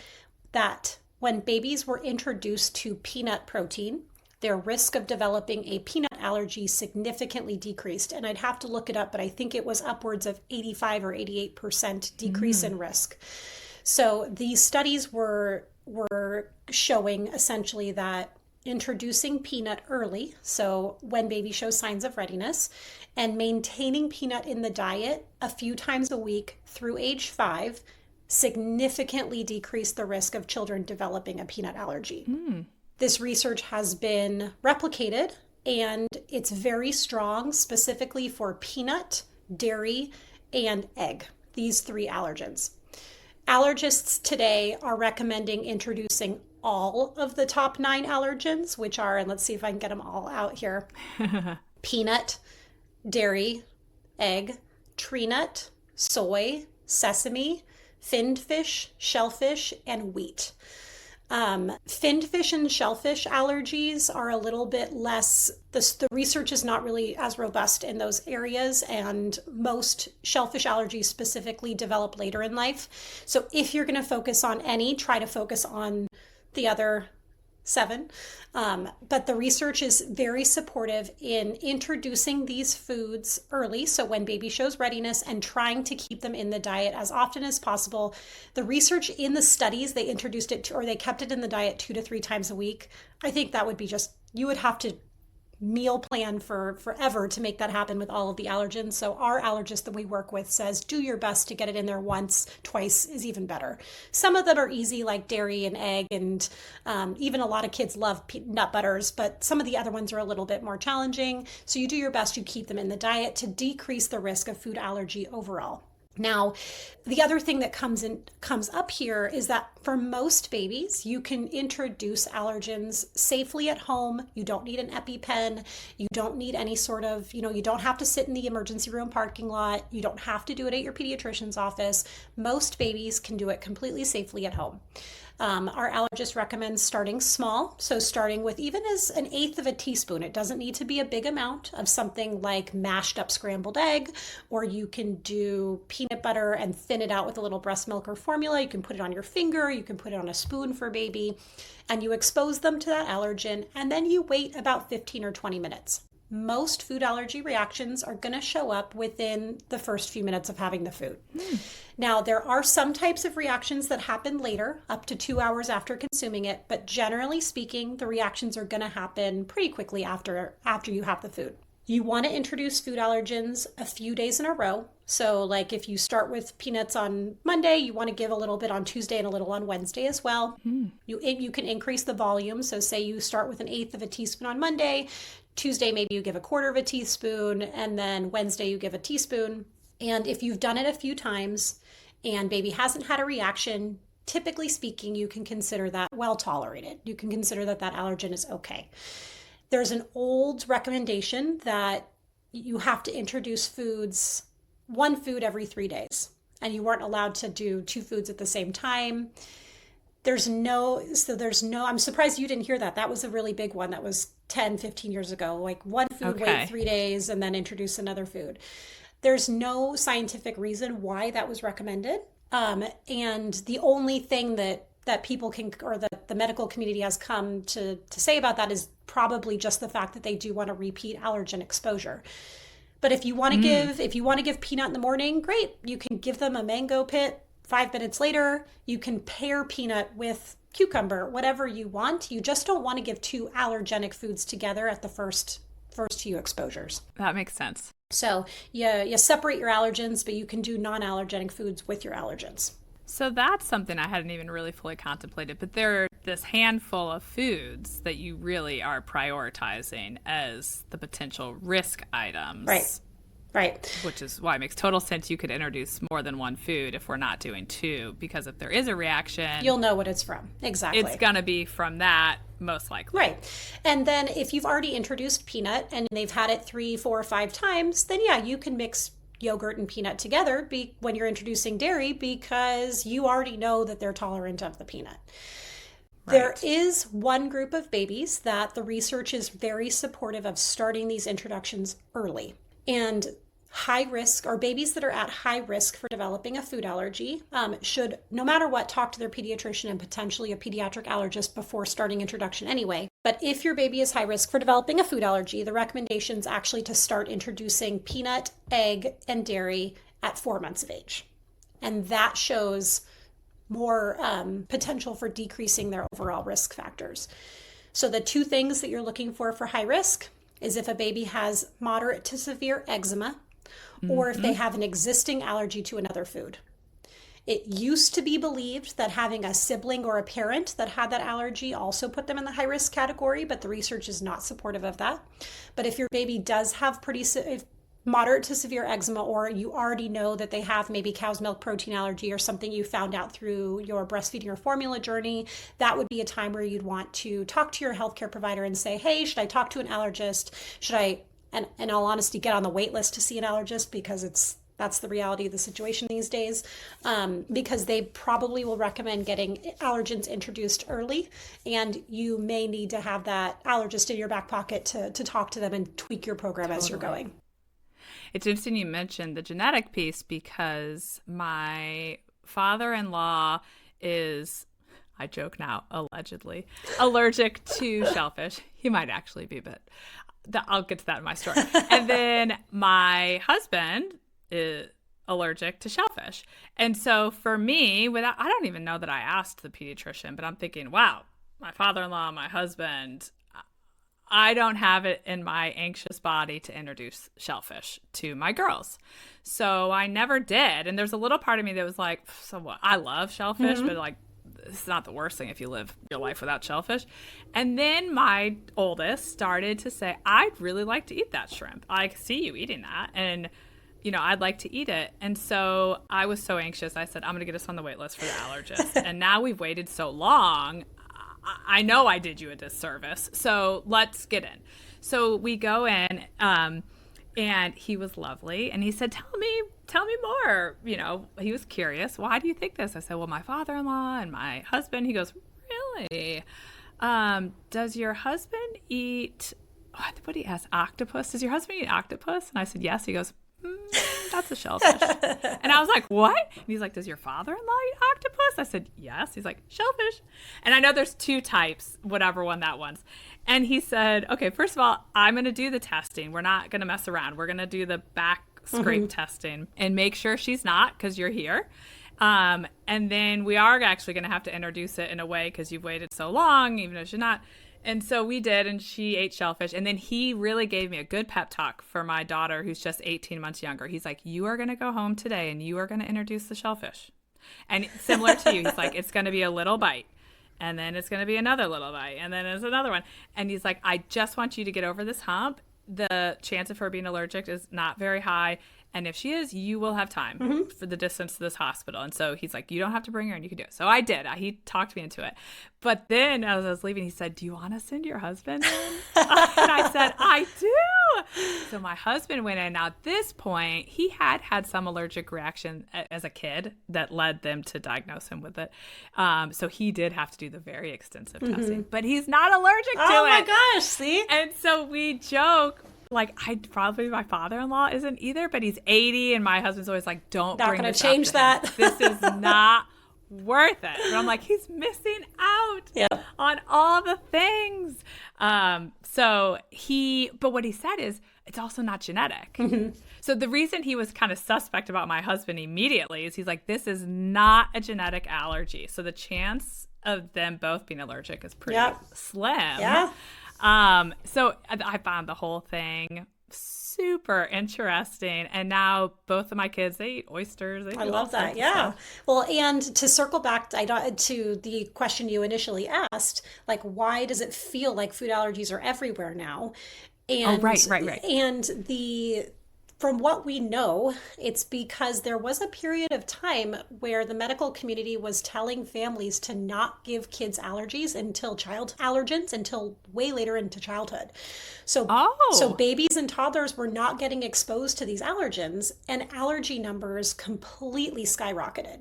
that when babies were introduced to peanut protein, their risk of developing a peanut allergy significantly decreased. And I'd have to look it up, but I think it was upwards of 85 or 88% decrease in risk. So these studies were showing essentially that introducing peanut early, so when baby shows signs of readiness, and maintaining peanut in the diet a few times a week through age 5 significantly decreased the risk of children developing a peanut allergy. This research has been replicated, and it's very strong specifically for peanut, dairy, and egg, these 3 allergens. Allergists today are recommending introducing all of the top 9 allergens, which are, and let's see if I can get them all out here, peanut, dairy, egg, tree nut, soy, sesame, finned fish, shellfish, and wheat. Finned fish and shellfish allergies are a little bit less, the research is not really as robust in those areas, and most shellfish allergies specifically develop later in life. So if you're going to focus on any, try to focus on the other 7. But the research is very supportive in introducing these foods early. So when baby shows readiness, and trying to keep them in the diet as often as possible. The research in the studies, they introduced it to, or they kept it in the diet 2 to 3 times a week. I think that would be just, you would have to meal plan for forever to make that happen with all of the allergens. So our allergist that we work with says do your best to get it in there once, twice is even better. Some of them are easy, like dairy and egg, and even a lot of kids love nut butters, but some of the other ones are a little bit more challenging. So you do your best to keep them in the diet to decrease the risk of food allergy overall. Now, the other thing that comes up here is that for most babies, you can introduce allergens safely at home. You don't need an EpiPen. You don't need any sort of, you don't have to sit in the emergency room parking lot. You don't have to do it at your pediatrician's office. Most babies can do it completely safely at home. Our allergist recommends starting small, so starting with even as an eighth of a teaspoon. It doesn't need to be a big amount of something like mashed up scrambled egg, or you can do peanut butter and thin it out with a little breast milk or formula. You can put it on your finger, you can put it on a spoon for baby, and you expose them to that allergen, and then you wait about 15 or 20 minutes. Most food allergy reactions are going to show up within the first few minutes of having the food. Now, there are some types of reactions that happen later, up to 2 hours after consuming it, but generally speaking, the reactions are going to happen pretty quickly after you have the food. You want to introduce food allergens a few days in a row. So like if you start with peanuts on Monday, you want to give a little bit on Tuesday and a little on Wednesday as well. You can increase the volume. So say you start with an eighth of a teaspoon on Monday, Tuesday maybe you give a quarter of a teaspoon, and then Wednesday you give a teaspoon. And if you've done it a few times and baby hasn't had a reaction, typically speaking, you can consider that well tolerated. You can consider that allergen is okay. There's an old recommendation that you have to introduce one food every 3 days, and you weren't allowed to do 2 foods at the same time. I'm surprised you didn't hear that. That was a really big one. That was 10, 15 years ago, like one food, wait 3 days, and then introduce another food. There's no scientific reason why that was recommended. And the only thing that people can, or that the medical community has come to say about that is probably just the fact that they do want to repeat allergen exposure. But if you want to give peanut in the morning, great. You can give them a mango pit. 5 minutes later, you can pair peanut with cucumber, whatever you want. You just don't want to give 2 allergenic foods together at the first few exposures. That makes sense. So you separate your allergens, but you can do non-allergenic foods with your allergens. So that's something I hadn't even really fully contemplated, but there are this handful of foods that you really are prioritizing as the potential risk items. Right. Which is why it makes total sense you could introduce more than one food if we're not doing 2, because if there is a reaction, you'll know what it's from. Exactly. It's going to be from that, most likely. Right. And then if you've already introduced peanut and they've had it 3, 4, 5 times, then yeah, you can mix yogurt and peanut together when you're introducing dairy, because you already know that they're tolerant of the peanut. Right. There is one group of babies that the research is very supportive of starting these introductions early. And high risk, or babies that are at high risk for developing a food allergy, should, no matter what, talk to their pediatrician and potentially a pediatric allergist before starting introduction anyway. But if your baby is high risk for developing a food allergy, the recommendation is actually to start introducing peanut, egg, and dairy at 4 months of age. And that shows more potential for decreasing their overall risk factors. So the 2 things that you're looking for high risk is if a baby has moderate to severe eczema, or if they have an existing allergy to another food. It used to be believed that having a sibling or a parent that had that allergy also put them in the high risk category, but the research is not supportive of that. But if your baby does have moderate to severe eczema, or you already know that they have maybe cow's milk protein allergy or something you found out through your breastfeeding or formula journey, that would be a time where you'd want to talk to your healthcare provider and say, hey, should I talk to an allergist? Should I, and in all honesty, get on the wait list to see an allergist, because that's the reality of the situation these days, because they probably will recommend getting allergens introduced early, and you may need to have that allergist in your back pocket to talk to them and tweak your program as you're going. It's interesting you mentioned the genetic piece, because my father-in-law is I joke now, allegedly, allergic to shellfish. He might actually be, but I'll get to that in my story. And then my husband is allergic to shellfish. And so for me, I don't even know that I asked the pediatrician, but I'm thinking, wow, my father-in-law, my husband, I don't have it in my anxious body to introduce shellfish to my girls. So I never did. And there's a little part of me that was like, so what? I love shellfish, but like, it's not the worst thing if you live your life without shellfish. And then my oldest started to say, I'd really like to eat that shrimp. I see you eating that. And, I'd like to eat it. And so I was so anxious. I said, I'm going to get us on the wait list for the allergist. And now we've waited so long. I know I did you a disservice. So let's get in. So we go in, and he was lovely. And he said, tell me more. He was curious. Why do you think this? I said, well, my father-in-law and my husband. He goes, really? Does your husband eat, what did he ask? Octopus? Does your husband eat octopus? And I said, yes. He goes, that's a shellfish. And I was like, what? And he's like, does your father-in-law eat octopus? I said, yes. He's like, shellfish. And I know there's two types, whatever one that one's. And he said, okay, first of all, I'm going to do the testing. We're not going to mess around. We're going to do the back scrape testing and make sure she's not, because you're here. And then we are actually going to have to introduce it in a way because you've waited so long, even if you're not. And so we did, and she ate shellfish. And then he really gave me a good pep talk for my daughter, who's just 18 months younger. He's like, you are going to go home today, and you are going to introduce the shellfish. And similar to you, he's like, it's going to be a little bite. And then it's going to be another little bite. And then there's another one. And he's like, I just want you to get over this hump. The chance of her being allergic is not very high. And if she is, you will have time for the distance to this hospital. And so he's like, you don't have to bring her and you can do it. So I did. He talked me into it. But then as I was leaving, he said, do you want to send your husband in? And I said, I do. So my husband went in. Now at this point, he had some allergic reaction as a kid that led them to diagnose him with it. So he did have to do the very extensive testing. But he's not allergic to it. Oh my gosh, see? And so we joke. Like, probably my father-in-law isn't either, but he's 80, and my husband's always like, don't not bring gonna this change up to that. him. This is not worth it. And I'm like, he's missing out on all the things. But what he said is, it's also not genetic. So the reason he was kind of suspect about my husband immediately is he's like, this is not a genetic allergy. So the chance of them both being allergic is pretty slim. Yeah. So I found the whole thing super interesting. And now both of my kids, they eat oysters. I love that. Yeah. Well, and to circle back to the question you initially asked, like, why does it feel like food allergies are everywhere now? And, right. And from what we know, it's because there was a period of time where the medical community was telling families to not give kids allergens until way later into childhood. So babies and toddlers were not getting exposed to these allergens, and allergy numbers completely skyrocketed.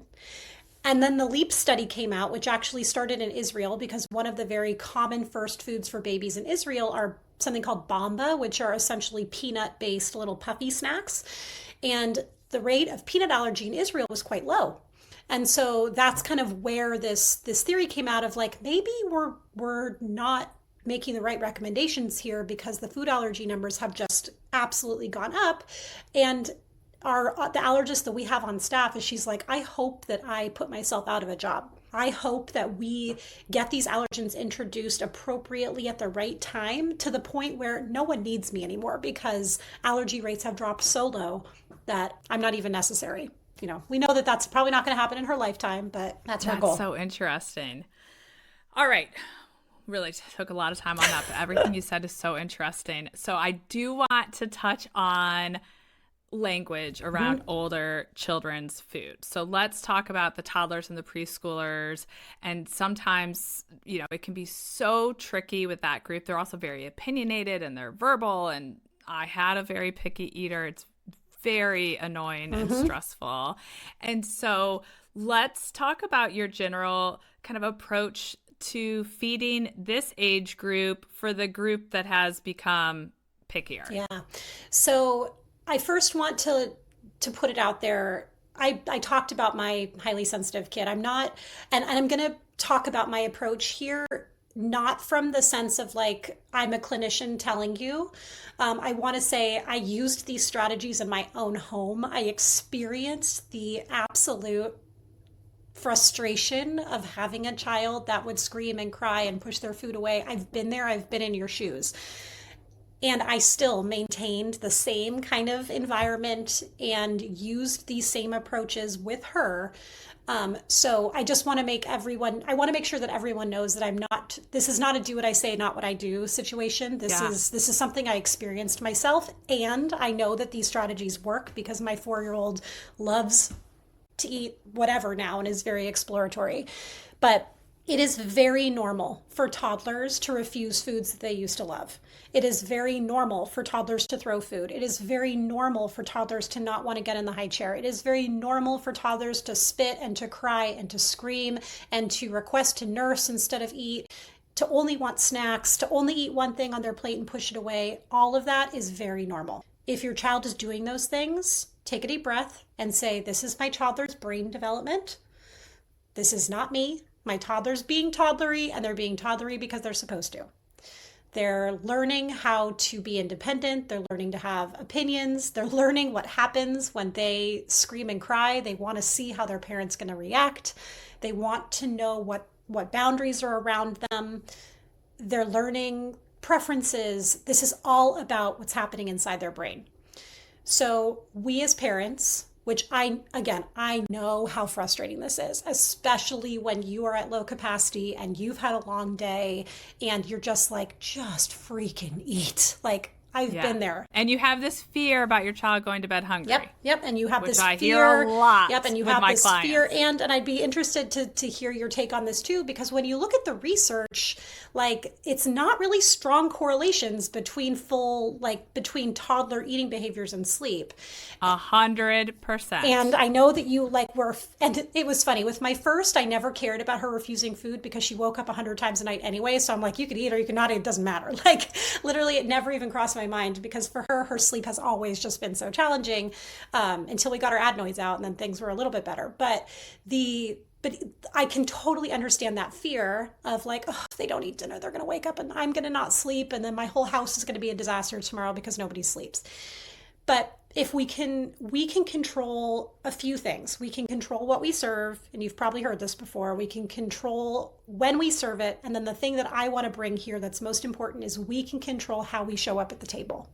And then the LEAP study came out, which actually started in Israel, because one of the very common first foods for babies in Israel are something called bamba, which are essentially peanut-based little puffy snacks. And the rate of peanut allergy in Israel was quite low. And so that's kind of where this theory came out of, like, maybe we're not making the right recommendations here because the food allergy numbers have just absolutely gone up. And the allergist that we have on staff, is she's like, I hope that I put myself out of a job. I hope that we get these allergens introduced appropriately at the right time, to the point where no one needs me anymore, because allergy rates have dropped so low that I'm not even necessary. We know that that's probably not going to happen in her lifetime, but that's her goal. That's so interesting. All right. Really took a lot of time on that, but everything you said is so interesting. So I do want to touch on language around older children's food. So let's talk about the toddlers and the preschoolers. And sometimes, it can be so tricky with that group. They're also very opinionated and they're verbal. And I had a very picky eater. It's very annoying and stressful. And so let's talk about your general kind of approach to feeding this age group for the group that has become pickier. Yeah. So I first want to put it out there. I talked about my highly sensitive kid. I'm not, and I'm going to talk about my approach here, not from the sense of like I'm a clinician telling you. I want to say I used these strategies in my own home. I experienced the absolute frustration of having a child that would scream and cry and push their food away. I've been there, I've been in your shoes. And I still maintained the same kind of environment and used these same approaches with her. So I just want to I want to make sure that everyone knows that this is not a do what I say, not what I do situation. This is something I experienced myself. And I know that these strategies work because my 4-year-old loves to eat whatever now and is very exploratory. But it is very normal for toddlers to refuse foods that they used to love. It is very normal for toddlers to throw food. It is very normal for toddlers to not want to get in the high chair. It is very normal for toddlers to spit and to cry and to scream and to request to nurse instead of eat, to only want snacks, to only eat one thing on their plate and push it away. All of that is very normal. If your child is doing those things, take a deep breath and say, this is my toddler's brain development. This is not me. My toddler's being toddlery, and they're being toddlery because they're supposed to. They're learning how to be independent. They're learning to have opinions. They're learning what happens when they scream and cry. They want to see how their parent's going to react. They want to know what boundaries are around them. They're learning preferences. This is all about what's happening inside their brain. So we as parents, which I know how frustrating this is, especially when you are at low capacity and you've had a long day and you're just like, just freaking eat. Like, I've been there. And you have this fear about your child going to bed hungry. Yep. And you have which this I fear. Hear a lot. Yep. And you have this clients. Fear. And I'd be interested to hear your take on this too, because when you look at the research, like, it's not really strong correlations between between toddler eating behaviors and sleep. 100%. And I know that you and it was funny with my first, I never cared about her refusing food because she woke up 100 times a night anyway. So I'm like, you could eat or you could not eat. It doesn't matter. Like, literally, it never even crossed my mind because for her sleep has always just been so challenging until we got her adenoids out, and then things were a little bit better. But I can totally understand that fear of like, oh, if they don't eat dinner, they're going to wake up and I'm going to not sleep. And then my whole house is going to be a disaster tomorrow because nobody sleeps. But if we can control a few things. We can control what we serve, and you've probably heard this before. We can control when we serve it. And then the thing that I want to bring here that's most important is we can control how we show up at the table.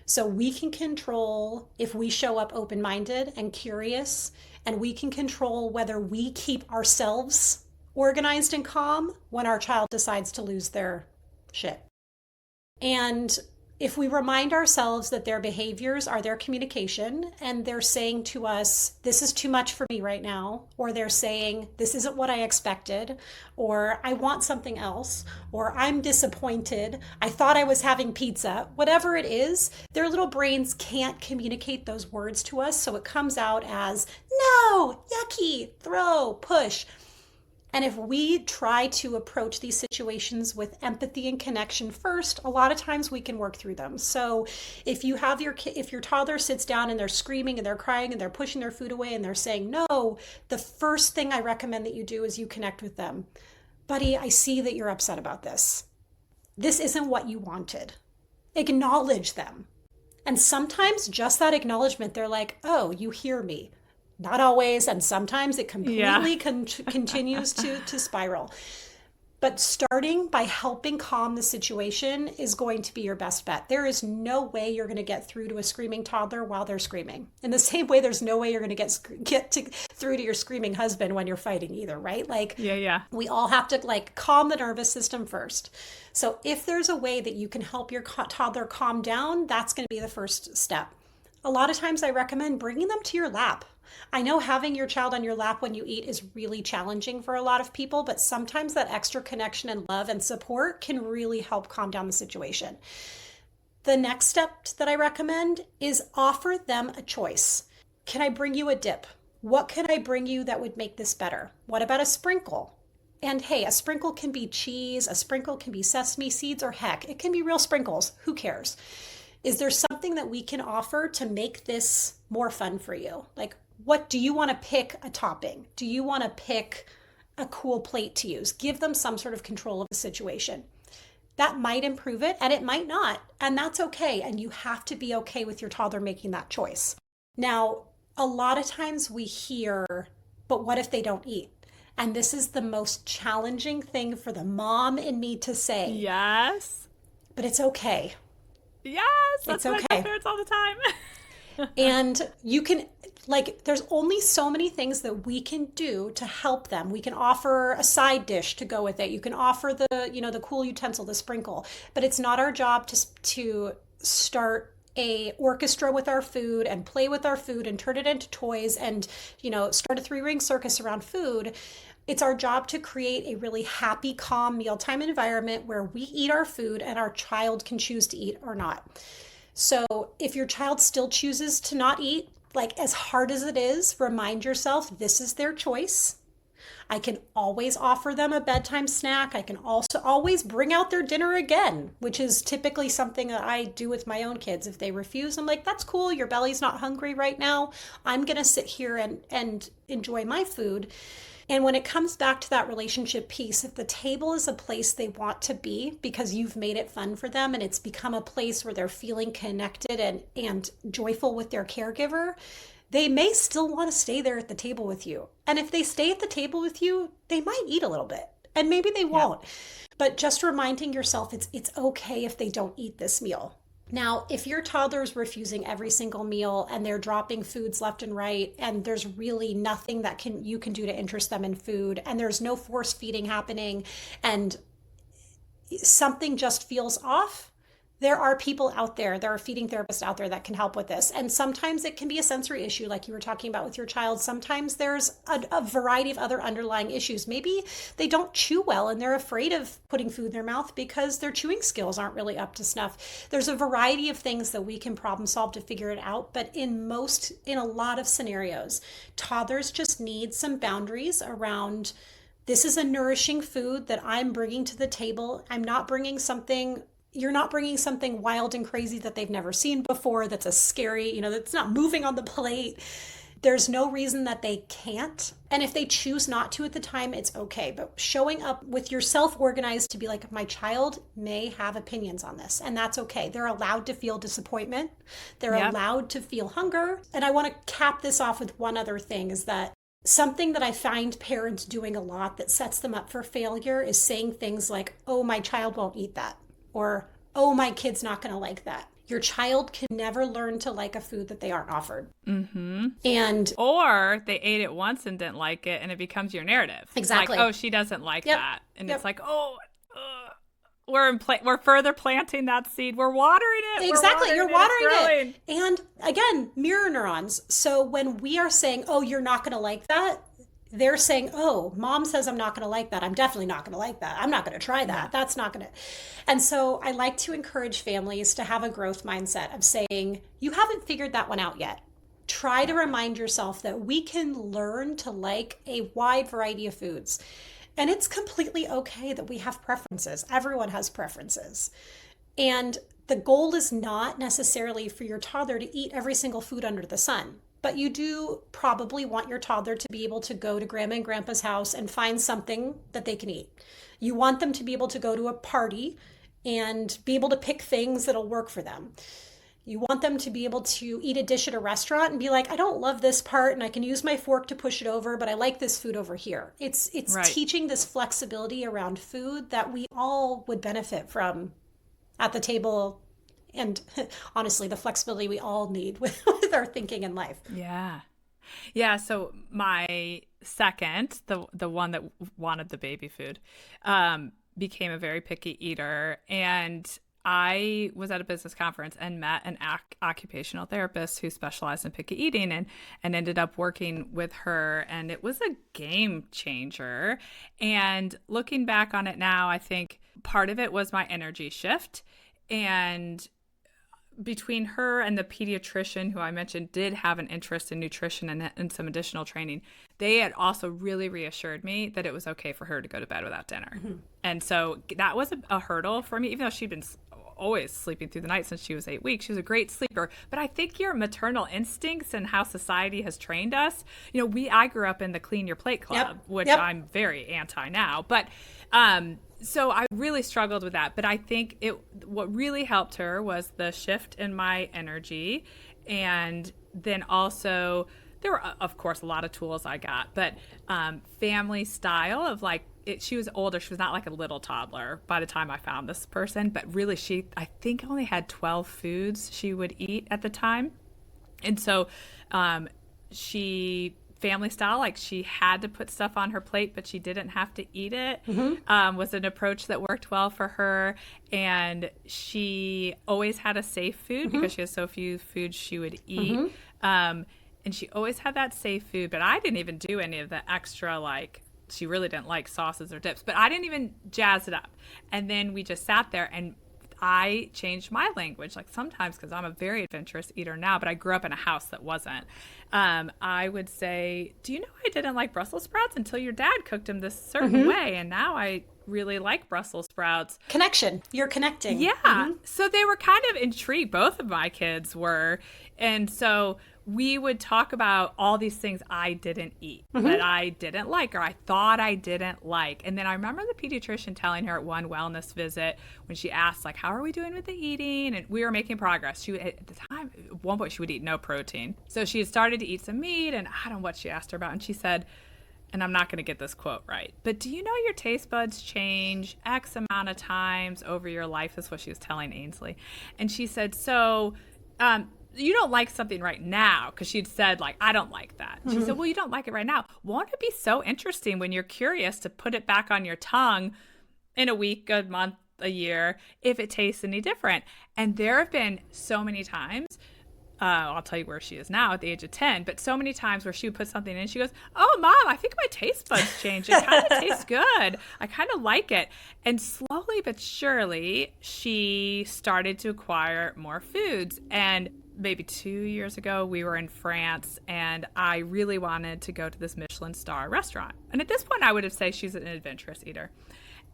So we can control if we show up open-minded and curious, and we can control whether we keep ourselves organized and calm when our child decides to lose their shit. And if we remind ourselves that their behaviors are their communication and they're saying to us, this is too much for me right now, or they're saying, this isn't what I expected, or I want something else, or I'm disappointed, I thought I was having pizza, whatever it is, their little brains can't communicate those words to us. So it comes out as, no, yucky, throw, push. And if we try to approach these situations with empathy and connection first, a lot of times we can work through them. So if you have if your toddler sits down and they're screaming and they're crying and they're pushing their food away and they're saying no, the first thing I recommend that you do is you connect with them. Buddy, I see that you're upset about this. This isn't what you wanted. Acknowledge them. And sometimes just that acknowledgement, they're like, oh, you hear me. Not always, and sometimes it completely continues to spiral. But starting by helping calm the situation is going to be your best bet. There is no way you're going to get through to a screaming toddler while they're screaming. In the same way, there's no way you're going to get through to your screaming husband when you're fighting either, right? Like, we all have to calm the nervous system first. So if there's a way that you can help your toddler calm down, that's going to be the first step. A lot of times I recommend bringing them to your lap. I know having your child on your lap when you eat is really challenging for a lot of people, but sometimes that extra connection and love and support can really help calm down the situation. The next step that I recommend is offer them a choice. Can I bring you a dip? What can I bring you that would make this better? What about a sprinkle? And hey, a sprinkle can be cheese, a sprinkle can be sesame seeds, or heck, it can be real sprinkles. Who cares? Is there something that we can offer to make this more fun for you? Like, what do you want to pick a topping? Do you want to pick a cool plate to use. Give them some sort of control of the situation. That might improve it and it might not. And that's okay. And you have to be okay with your toddler making that choice. Now, a lot of times we hear, but what if they don't eat? And this is the most challenging thing for the mom in me to say. Yes. But it's okay. Yes. That's it's what okay. I tell parents all the time. And you can, there's only so many things that we can do to help them. We can offer a side dish to go with it. You can offer the cool utensil, the sprinkle, but it's not our job to start a orchestra with our food and play with our food and turn it into toys and, start a 3-ring circus around food. It's our job to create a really happy, calm mealtime environment where we eat our food and our child can choose to eat or not. So if your child still chooses to not eat, as hard as it is, remind yourself this is their choice. I can always offer them a bedtime snack. I can also always bring out their dinner again, which is typically something that I do with my own kids. If they refuse, I'm like, that's cool. Your belly's not hungry right now. I'm going to sit here and enjoy my food. And when it comes back to that relationship piece, if the table is a place they want to be because you've made it fun for them and it's become a place where they're feeling connected and joyful with their caregiver, they may still want to stay there at the table with you. And if they stay at the table with you, they might eat a little bit and maybe they won't. Yeah. But just reminding yourself it's okay if they don't eat this meal. Now, if your toddler is refusing every single meal and they're dropping foods left and right, and there's really nothing that you can do to interest them in food, and there's no force feeding happening, and something just feels off, there are people out there, there are feeding therapists out there that can help with this. And sometimes it can be a sensory issue like you were talking about with your child. Sometimes there's a variety of other underlying issues. Maybe they don't chew well and they're afraid of putting food in their mouth because their chewing skills aren't really up to snuff. There's a variety of things that we can problem solve to figure it out. But in a lot of scenarios, toddlers just need some boundaries around, this is a nourishing food that I'm bringing to the table. You're not bringing something wild and crazy that they've never seen before, that's a scary, that's not moving on the plate. There's no reason that they can't. And if they choose not to at the time, it's okay. But showing up with yourself organized to be like, my child may have opinions on this, and that's okay. They're allowed to feel disappointment. They're allowed to feel hunger. And I want to cap this off with one other thing, is that something that I find parents doing a lot that sets them up for failure is saying things like, oh, my child won't eat that. Or, oh, my kid's not going to like that. Your child can never learn to like a food that they aren't offered. Mm-hmm. Or they ate it once and didn't like it, and it becomes your narrative. Exactly. Like, oh, she doesn't like that. And it's like, oh, we're further planting that seed. We're watering it. Exactly. You're watering it. And again, mirror neurons. So when we are saying, oh, you're not going to like that, they're saying, oh, mom says I'm not going to like that. I'm definitely not going to like that. I'm not going to try that. That's not going to. And so I like to encourage families to have a growth mindset of saying, you haven't figured that one out yet. Try to remind yourself that we can learn to like a wide variety of foods. And it's completely okay that we have preferences. Everyone has preferences. And the goal is not necessarily for your toddler to eat every single food under the sun. But you do probably want your toddler to be able to go to grandma and grandpa's house and find something that they can eat. You want them to be able to go to a party and be able to pick things that'll work for them. You want them to be able to eat a dish at a restaurant and be like, I don't love this part and I can use my fork to push it over, but I like this food over here. It's right. Teaching this flexibility around food that we all would benefit from at the table. And honestly, the flexibility we all need with our thinking in life. Yeah. Yeah. So my second, the one that wanted the baby food, became a very picky eater. And I was at a business conference and met an occupational therapist who specialized in picky eating and ended up working with her. And it was a game changer. And looking back on it now, I think part of it was my energy shift. And between her and the pediatrician who I mentioned did have an interest in nutrition and some additional training, they had also really reassured me that it was okay for her to go to bed without dinner. Mm-hmm. And so that was a hurdle for me, even though she'd been always sleeping through the night since she was 8 weeks. She was a great sleeper. But I think your maternal instincts and how society has trained us, I grew up in the Clean Your Plate Club, which I'm very anti now. But so I really struggled with that. But I think what really helped her was the shift in my energy. And then also there were, of course, a lot of tools I got, but family style of like, she was older. She was not like a little toddler by the time I found this person, but really I think only had 12 foods she would eat at the time. And so family style, like she had to put stuff on her plate, but she didn't have to eat it, was an approach that worked well for her. And she always had a safe food because she has so few foods she would eat. And she always had that safe food, but I didn't even do any of the extra, like, she really didn't like sauces or dips, but I didn't even jazz it up. And then we just sat there and I changed my language, like sometimes because I'm a very adventurous eater now, but I grew up in a house that wasn't. I would say, do you know I didn't like Brussels sprouts until your dad cooked them this certain way, and now I really like Brussels sprouts. Connection. You're connecting. Yeah. So they were kind of intrigued. Both of my kids were. And so we would talk about all these things I didn't eat that I didn't like or I thought I didn't like. And then I remember the pediatrician telling her at one wellness visit when she asked, like, how are we doing with the eating? And we were making progress. She, at the time, at one point, she would eat no protein. So she had started to eat some meat, and I don't know what she asked her about. And she said, and I'm not going to get this quote right, but do you know your taste buds change X amount of times over your life? That's what she was telling Ainsley. And she said, so you don't like something right now, because she'd said, like, I don't like that. She said, well, you don't like it right now. Won't it be so interesting when you're curious to put it back on your tongue in a week, a month, a year, if it tastes any different? And there have been so many times, I'll tell you where she is now at the age of 10, but so many times where she would put something in and she goes, oh, Mom, I think my taste buds changed. It kind of tastes good. I kind of like it. And slowly but surely, she started to acquire more foods. And maybe 2 years ago, we were in France, and I really wanted to go to this Michelin star restaurant. And at this point, I would have said she's an adventurous eater.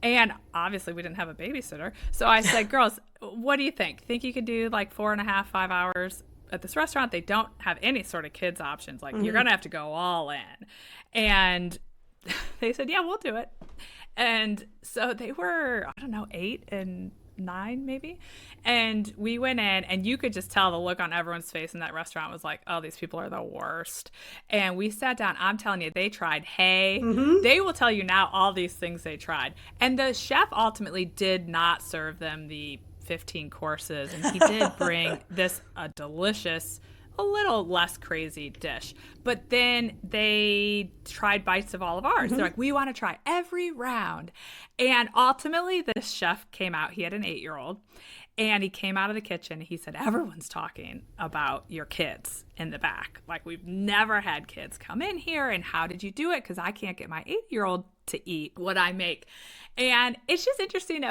And obviously, we didn't have a babysitter. So I said, girls, what do you think? Think you could do like 4.5, 5 hours at this restaurant? They don't have any sort of kids options. Like, you're going to have to go all in. And they said, yeah, we'll do it. And so they were, I don't know, 8 and 9 maybe. And we went in, and you could just tell the look on everyone's face in that restaurant was like, oh, these people are the worst. And we sat down. I'm telling you, they tried hay. They will tell you now all these things they tried. And the chef ultimately did not serve them the 15 courses. And he did bring this a delicious, a little less crazy dish. But then they tried bites of all of ours. They're like, we want to try every round. And ultimately, this chef came out. He had an 8-year-old. And he came out of the kitchen. He said, everyone's talking about your kids in the back. Like, we've never had kids come in here. And how did you do it? Because I can't get my 8-year-old to eat what I make. And it's just interesting.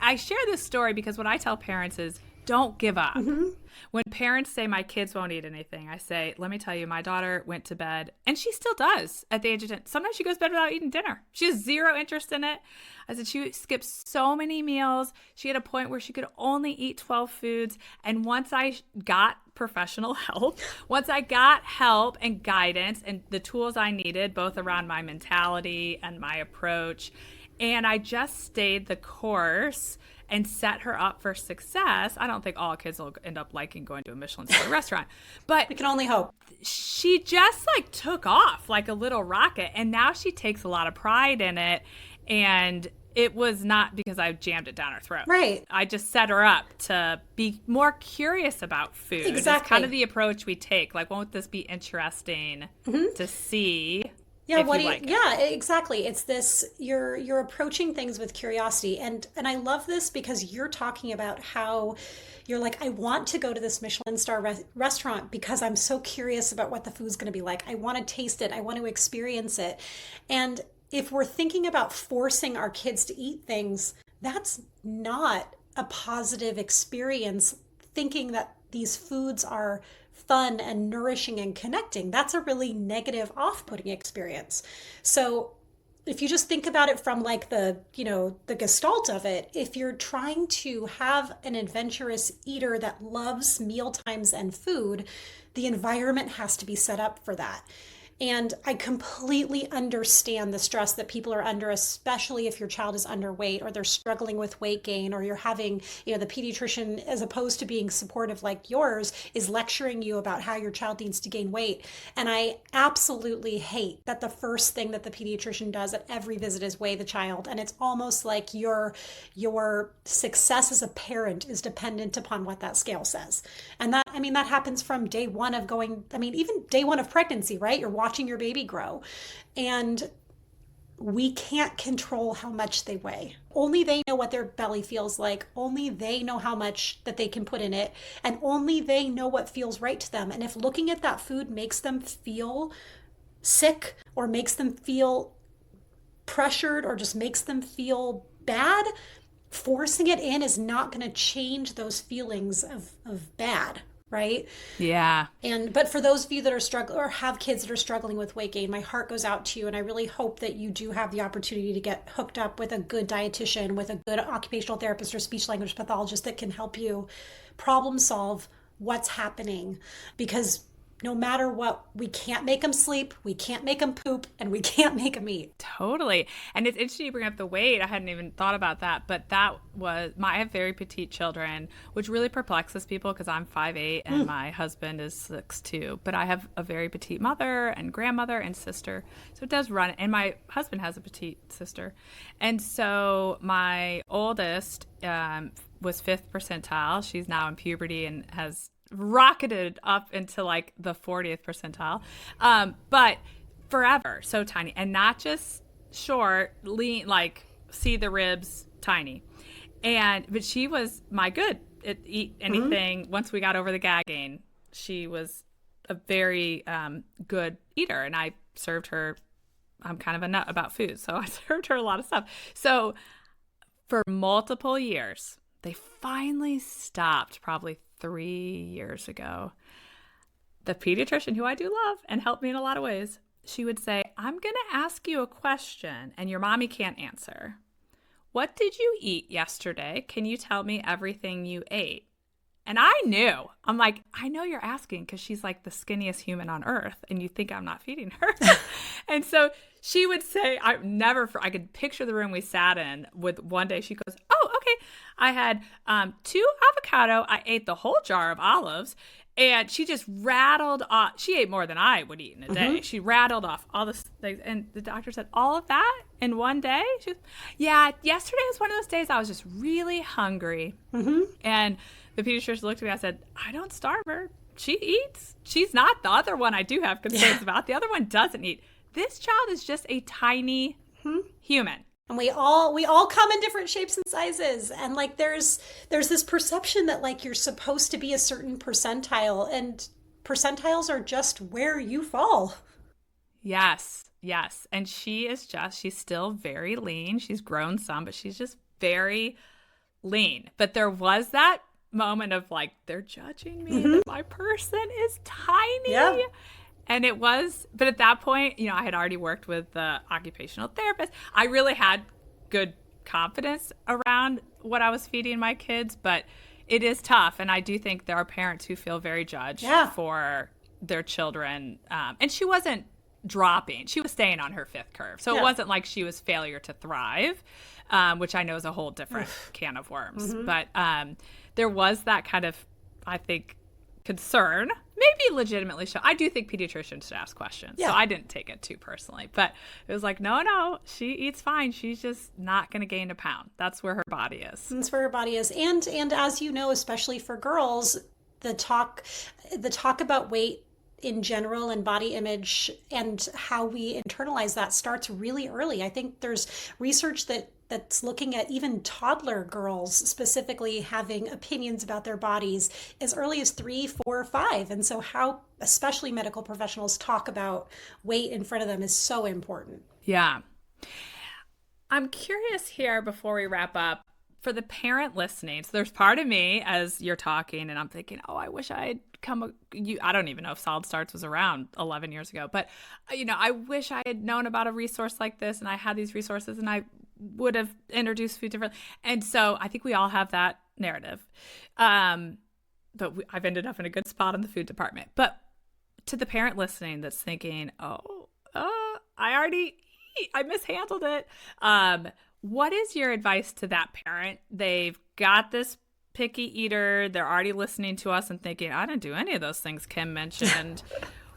I share this story because what I tell parents is, don't give up. When parents say my kids won't eat anything, I say, let me tell you, my daughter went to bed, and she still does at the age of 10. Sometimes she goes to bed without eating dinner. She has zero interest in it. I said, she skips so many meals. She had a point where she could only eat 12 foods. And once I got professional help, once I got help and guidance and the tools I needed, both around my mentality and my approach, and I just stayed the course and set her up for success. I don't think all kids will end up liking going to a Michelin star restaurant, but we can only hope. She just like took off like a little rocket, and now she takes a lot of pride in it. And it was not because I jammed it down her throat. Right. I just set her up to be more curious about food. Exactly. It's kind of the approach we take. Like, won't this be interesting to see? Yeah, yeah, exactly. It's this, you're approaching things with curiosity. And I love this because you're talking about how you're like, I want to go to this Michelin star restaurant because I'm so curious about what the food's going to be like. I want to taste it. I want to experience it. And if we're thinking about forcing our kids to eat things, that's not a positive experience, thinking that these foods are fun and nourishing and connecting. That's a really negative, off-putting experience. So if you just think about it from like the gestalt of it, if you're trying to have an adventurous eater that loves mealtimes and food, the environment has to be set up for that. And I completely understand the stress that people are under, especially if your child is underweight or they're struggling with weight gain, or you're having, the pediatrician, as opposed to being supportive like yours, is lecturing you about how your child needs to gain weight. And I absolutely hate that the first thing that the pediatrician does at every visit is weigh the child. And it's almost like your success as a parent is dependent upon what that scale says. And that, I mean, that happens from day one of going, I mean, even day one of pregnancy, right? You're watching your baby grow. And we can't control how much they weigh. Only they know what their belly feels like. Only they know how much that they can put in it. And only they know what feels right to them. And if looking at that food makes them feel sick or makes them feel pressured or just makes them feel bad, forcing it in is not going to change those feelings of bad, right? Yeah. But for those of you that are struggling or have kids that are struggling with weight gain, my heart goes out to you. And I really hope that you do have the opportunity to get hooked up with a good dietitian, with a good occupational therapist or speech language pathologist that can help you problem solve what's happening. Because no matter what, we can't make them sleep, we can't make them poop, and we can't make them eat. Totally. And it's interesting you bring up the weight. I hadn't even thought about that, but I have very petite children, which really perplexes people because I'm 5'8" and my husband is 6'2", but I have a very petite mother and grandmother and sister. So it does run. And my husband has a petite sister. And so my oldest was 5th percentile. She's now in puberty and has rocketed up into like the 40th percentile, but forever so tiny, and not just short, lean, like see the ribs, tiny. But she was my good at eat anything. Once we got over the gagging, she was a very good eater, and I served her. I'm kind of a nut about food, so I served her a lot of stuff. So for multiple years, they finally stopped, probably 3 years ago. The pediatrician, who I do love and helped me in a lot of ways, she would say, I'm going to ask you a question and your mommy can't answer. What did you eat yesterday? Can you tell me everything you ate? And I knew. I'm like, I know you're asking because she's like the skinniest human on earth and you think I'm not feeding her. And so she would say, I could picture the room we sat in with one day. She goes, oh, okay. I had 2 avocado. I ate the whole jar of olives. And she just rattled off. She ate more than I would eat in a day. She rattled off all the things. And the doctor said, all of that in one day? She goes, yeah, yesterday was one of those days I was just really hungry. And the pediatrician looked at me. I said, I don't starve her. She eats. She's not the other one I do have concerns about. The other one doesn't eat. This child is just a tiny human. And we all come in different shapes and sizes. And like there's this perception that like you're supposed to be a certain percentile, and percentiles are just where you fall. Yes. And she's still very lean. She's grown some, but she's just very lean. But there was that moment of like, they're judging me that my person is tiny. Yeah. And it was, but at that point, I had already worked with the occupational therapist. I really had good confidence around what I was feeding my kids, but it is tough. And I do think there are parents who feel very judged for their children. And she wasn't dropping. She was staying on her 5th curve. So it wasn't like she was failure to thrive, which I know is a whole different can of worms. But there was that kind of, I think, concern, maybe legitimately so. I do think pediatricians should ask questions. So I didn't take it too personally, but it was like, no, she eats fine. She's just not going to gain a pound. That's where her body is. That's where her body is. And as you know, especially for girls, the talk about weight in general and body image and how we internalize that starts really early. I think there's research that's looking at even toddler girls specifically having opinions about their bodies as early as 3, 4, 5. And so how especially medical professionals talk about weight in front of them is so important. Yeah. I'm curious here before we wrap up, for the parent listening. So there's part of me as you're talking and I'm thinking, oh, I wish I had I don't even know if Solid Starts was around 11 years ago, but I wish I had known about a resource like this, and I had these resources, and I would have introduced food differently. And so I think we all have that narrative. But I've ended up in a good spot in the food department. But to the parent listening that's thinking, I mishandled it. What is your advice to that parent? They've got this picky eater. They're already listening to us and thinking, I didn't do any of those things Kim mentioned.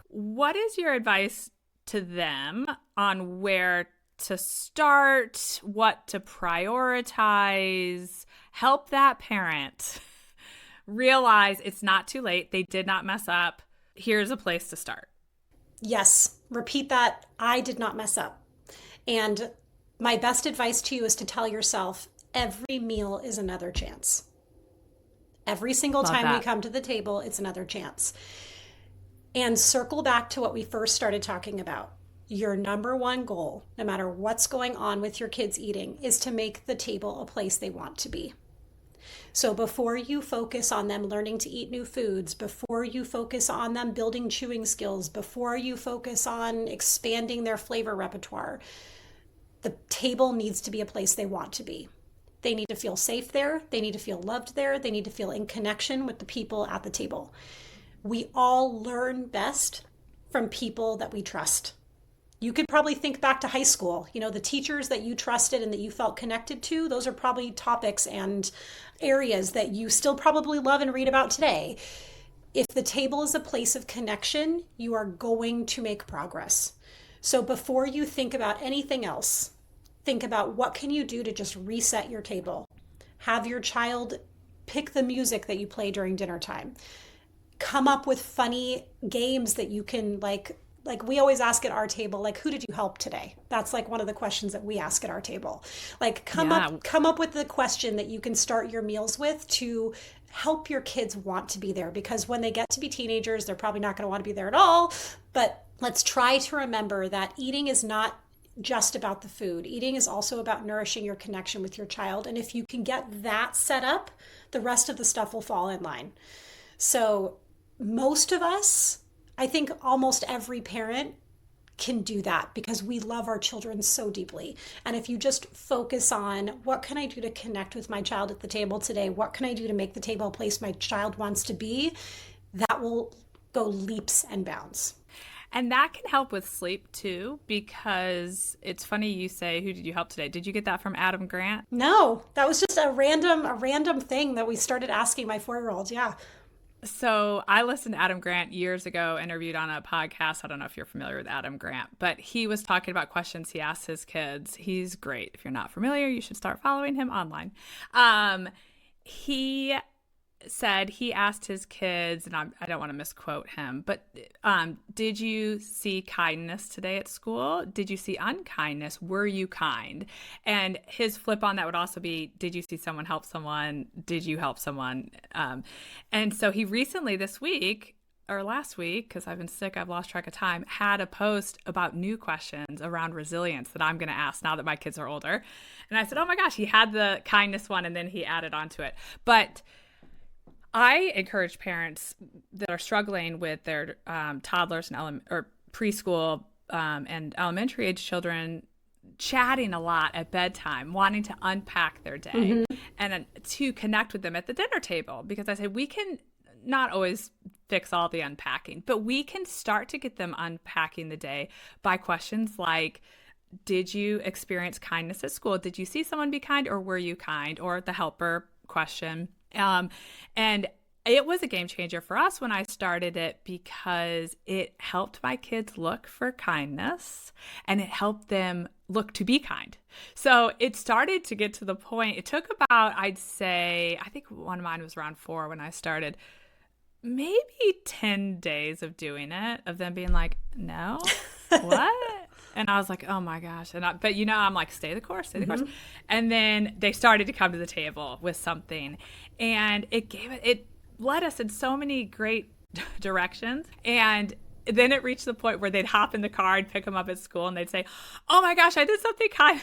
What is your advice to them on where to start, what to prioritize? Help that parent realize it's not too late. They did not mess up. Here's a place to start. Yes. Repeat that. I did not mess up. And my best advice to you is to tell yourself every meal is another chance. Every single time we come to the table, it's another chance. And circle back to what we first started talking about. Your number one goal, no matter what's going on with your kids eating, is to make the table a place they want to be. So before you focus on them learning to eat new foods, before you focus on them building chewing skills, before you focus on expanding their flavor repertoire, the table needs to be a place they want to be. They need to feel safe there. They need to feel loved there. They need to feel in connection with the people at the table. We all learn best from people that we trust. You could probably think back to high school. The teachers that you trusted and that you felt connected to, those are probably topics and areas that you still probably love and read about today. If the table is a place of connection, you are going to make progress. So before you think about anything else, think about what can you do to just reset your table. Have your child pick the music that you play during dinner time. Come up with funny games that you can like we always ask at our table, like, who did you help today? That's like one of the questions that we ask at our table. Like come up with the question that you can start your meals with to help your kids want to be there, because when they get to be teenagers, they're probably not going to want to be there at all. But let's try to remember that eating is not just about the food. Eating is also about nourishing your connection with your child. And if you can get that set up, the rest of the stuff will fall in line. So most of us, I think almost every parent can do that because we love our children so deeply. And if you just focus on what can I do to connect with my child at the table today? What can I do to make the table a place my child wants to be? That will go leaps and bounds. And that can help with sleep too, because it's funny you say, who did you help today? Did you get that from Adam Grant? No, that was just a random thing that we started asking my 4-year-old. Yeah. So I listened to Adam Grant years ago, interviewed on a podcast. I don't know if you're familiar with Adam Grant, but he was talking about questions he asked his kids. He's great. If you're not familiar, you should start following him online. He said he asked his kids, and I don't want to misquote him, but did you see kindness today at school? Did you see unkindness? Were you kind? And his flip on that would also be, did you see someone help someone? Did you help someone? And so he recently this week, or last week, because I've been sick, I've lost track of time, had a post about new questions around resilience that I'm going to ask now that my kids are older. And I said, oh my gosh, he had the kindness one, and then he added onto it. But I encourage parents that are struggling with their toddlers and preschool and elementary age children chatting a lot at bedtime, wanting to unpack their day and to connect with them at the dinner table. Because I say we can not always fix all the unpacking, but we can start to get them unpacking the day by questions like, did you experience kindness at school? Did you see someone be kind, or were you kind? Or the helper question. And it was a game changer for us when I started it, because it helped my kids look for kindness and it helped them look to be kind. So it started to get to the point, it took about, I'd say, I think one of mine was around 4 when I started, maybe 10 days of doing it, of them being like, no, what? And I was like, oh my gosh. But I'm like, stay the course. Mm-hmm. And then they started to come to the table with something, and it led us in so many great directions. And then it reached the point where they'd hop in the car and pick them up at school, and they'd say, oh my gosh, I did something kind.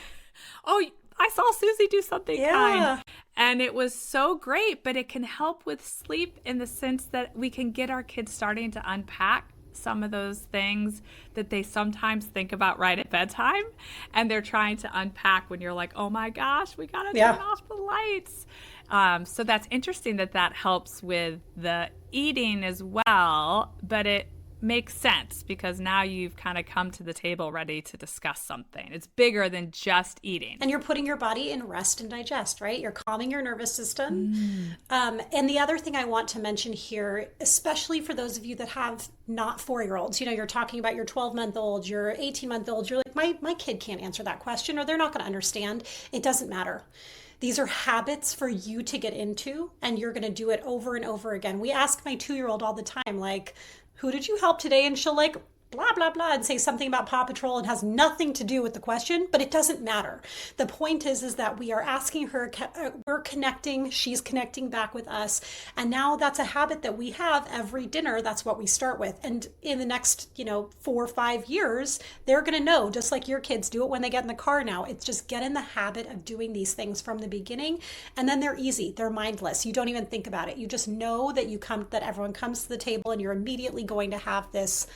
Oh, I saw Susie do something Yeah. kind. And it was so great, but it can help with sleep in the sense that we can get our kids starting to unpack some of those things that they sometimes think about right at bedtime. And they're trying to unpack when you're like, oh my gosh, we got to Yeah. turn off the lights. So that's interesting that helps with the eating as well, but it makes sense because now you've kind of come to the table ready to discuss something. It's bigger than just eating. And you're putting your body in rest and digest, right? You're calming your nervous system. And the other thing I want to mention here, especially for those of you that have not 4-year-olds, you're talking about your 12-month-old, your 18-month-old, you're like, my kid can't answer that question, or they're not going to understand. It doesn't matter. These are habits for you to get into, and you're going to do it over and over again. We ask my 2-year-old all the time, like, who did you help today? And she'll like, blah, blah, blah, and say something about Paw Patrol. It has nothing to do with the question, but it doesn't matter. The point is that we are asking her, we're connecting, she's connecting back with us. And now that's a habit that we have every dinner. That's what we start with. And in the next, 4 or 5 years, they're going to know, just like your kids do it when they get in the car now. It's just get in the habit of doing these things from the beginning. And then they're easy. They're mindless. You don't even think about it. You just know that that everyone comes to the table and you're immediately going to have this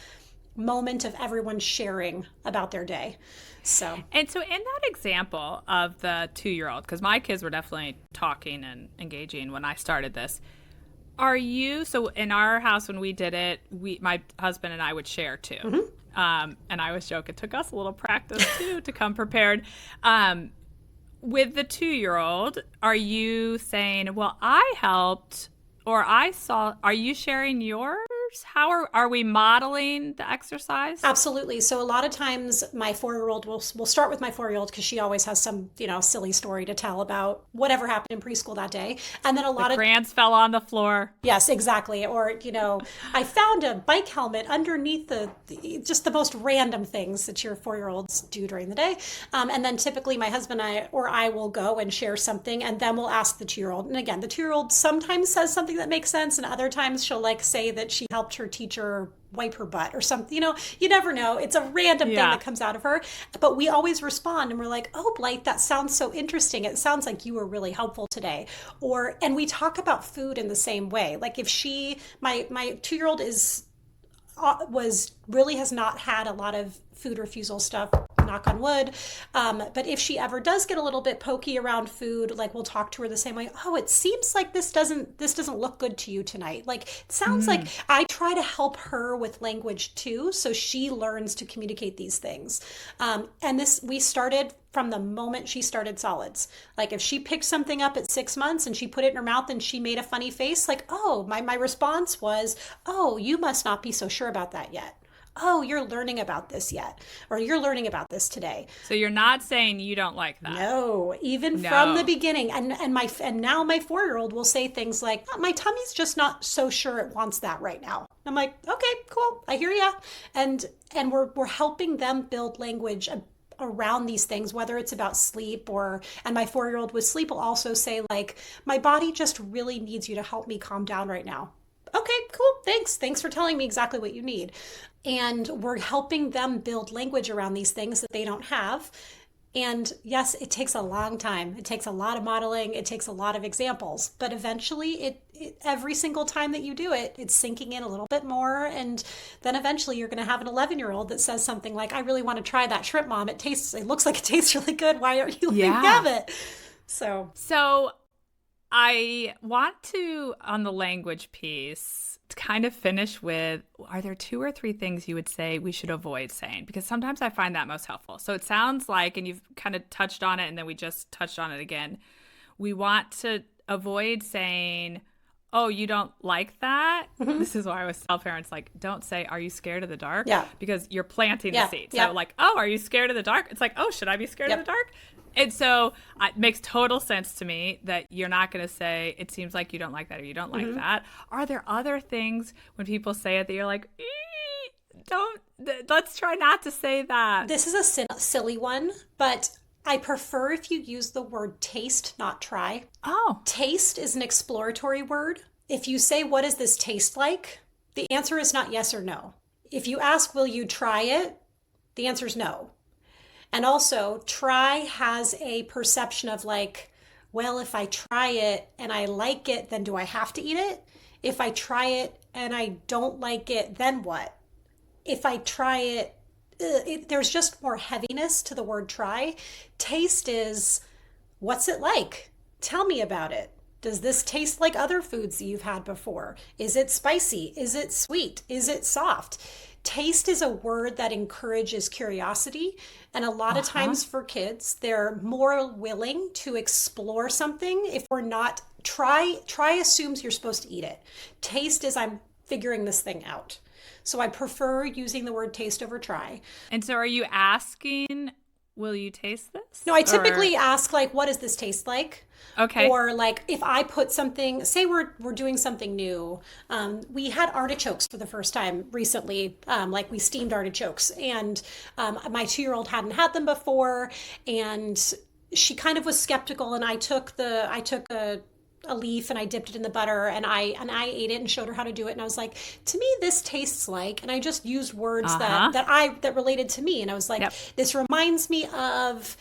moment of everyone sharing about their day. So in that example of the 2-year-old, because my kids were definitely talking and engaging when I started this, so in our house when we did it, my husband and I would share too. Mm-hmm. And I was joking, it took us a little practice too to come prepared. With the 2-year-old, are you saying, well, I helped, or I saw, are you sharing yours? How are we modeling the exercise? Absolutely. So a lot of times my 4-year-old, we'll start with my 4-year-old because she always has some, silly story to tell about whatever happened in preschool that day. And then a lot of crayons fell on the floor. Yes, exactly. Or, I found a bike helmet underneath just the most random things that your 4-year-olds do during the day. And then typically my husband and I will go and share something, and then we'll ask the 2-year-old. And again, the 2-year-old sometimes says something that makes sense, and other times she'll say that she helped her teacher wipe her butt or something. You never know. It's a random thing that comes out of her. But we always respond and we're like, oh, Blythe, that sounds so interesting. It sounds like you were really helpful today. And we talk about food in the same way. Like if my 2-year-old has not had a lot of food refusal stuff, knock on wood. But if she ever does get a little bit pokey around food, like we'll talk to her the same way. Oh, it seems like this doesn't look good to you tonight. Like it sounds like I try to help her with language too, so she learns to communicate these things. And we started from the moment she started solids. Like if she picked something up at 6 months and she put it in her mouth and she made a funny face, like, oh, my response was, oh, you must not be so sure about that yet. Oh, you're learning about this yet, or you're learning about this today. So you're not saying you don't like that. No, from the beginning. And now my 4-year-old will say things like, my tummy's just not so sure it wants that right now. I'm like, okay, cool. I hear ya. And we're helping them build language around these things, whether it's about sleep and my 4-year-old with sleep will also say like, my body just really needs you to help me calm down right now. Okay, cool. Thanks for telling me exactly what you need. And we're helping them build language around these things that they don't have. And yes, it takes a long time. It takes a lot of modeling. It takes a lot of examples. But eventually, every single time that you do it, it's sinking in a little bit more. And then eventually you're going to have an 11-year-old that says something like, I really want to try that shrimp, Mom. It looks like it tastes really good. Why aren't you letting me have it? So I want to, on the language piece, to kind of finish with, are there 2 or 3 things you would say we should avoid saying? Because sometimes I find that most helpful. So it sounds like, and you've kind of touched on it, and then we just touched on it again, we want to avoid saying, oh, you don't like that? Mm-hmm. This is why I always tell parents, like, don't say, are you scared of the dark? Yeah. Because you're planting the seed. So like, oh, are you scared of the dark? It's like, oh, should I be scared of the dark? And so it makes total sense to me that you're not going to say, it seems like you don't like that or you don't like that. Are there other things when people say it that you're like, let's try not to say that? This is a silly one, but I prefer if you use the word taste, not try. Oh. Taste is an exploratory word. If you say, what does this taste like? The answer is not yes or no. If you ask, will you try it? The answer is no. And also, try has a perception of like, well, if I try it and I like it, then do I have to eat it? If I try it and I don't like it, then what? If I try it, there's just more heaviness to the word try. Taste is, what's it like? Tell me about it. Does this taste like other foods that you've had before? Is it spicy? Is it sweet? Is it soft? Taste is a word that encourages curiosity. And a lot of times for kids, they're more willing to explore something if we're not try assumes you're supposed to eat it. Taste is I'm figuring this thing out. So I prefer using the word taste over try. And so are you asking, will you taste this? No, I typically ask like, what does this taste like? Okay. Or like if I put something, say we're doing something new. We had artichokes for the first time recently. Like we steamed artichokes, and my 2-year-old hadn't had them before, and she kind of was skeptical. And I took a leaf and I dipped it in the butter, and I ate it and showed her how to do it. And I was like, to me, this tastes like, and I just used words that related to me. And I was like, this reminds me of,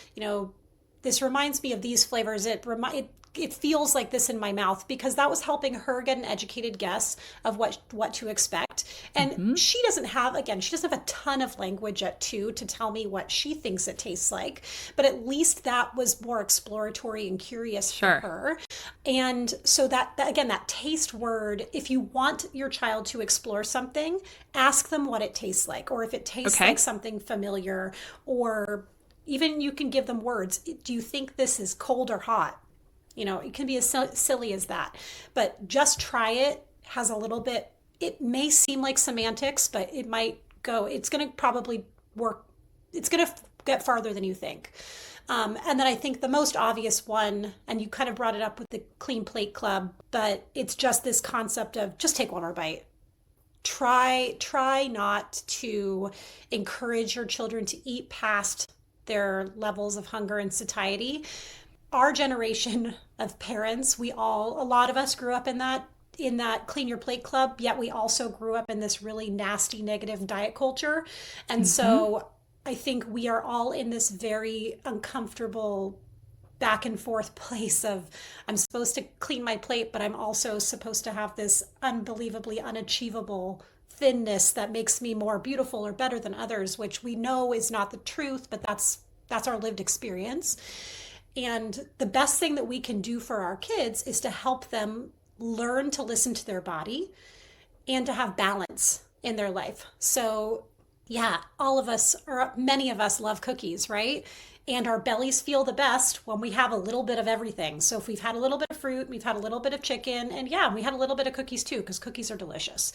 this reminds me of these flavors. It feels like this in my mouth, because that was helping her get an educated guess of what to expect. And she doesn't have a ton of language at 2 to tell me what she thinks it tastes like, but at least that was more exploratory and curious for her. And so that taste word, if you want your child to explore something, ask them what it tastes like, or if it tastes like something familiar, or even you can give them words. Do you think this is cold or hot? It can be as silly as that. But just try it has a little bit, it may seem like semantics, but it's going to probably work. It's going to get farther than you think. And then I think the most obvious one, and you kind of brought it up with the Clean Plate Club, but it's just this concept of just take one more bite. Try not to encourage your children to eat past their levels of hunger and satiety. Our generation of parents, a lot of us grew up in that Clean Your Plate Club, yet we also grew up in this really nasty, negative diet culture. And so I think we are all in this very uncomfortable back and forth place of, I'm supposed to clean my plate, but I'm also supposed to have this unbelievably unachievable thinness that makes me more beautiful or better than others, which we know is not the truth, but that's our lived experience. And the best thing that we can do for our kids is to help them learn to listen to their body and to have balance in their life. So yeah, all of us, or many of us, love cookies, right? And our bellies feel the best when we have a little bit of everything. So if we've had a little bit of fruit, we've had a little bit of chicken, and yeah, we had a little bit of cookies too, because cookies are delicious.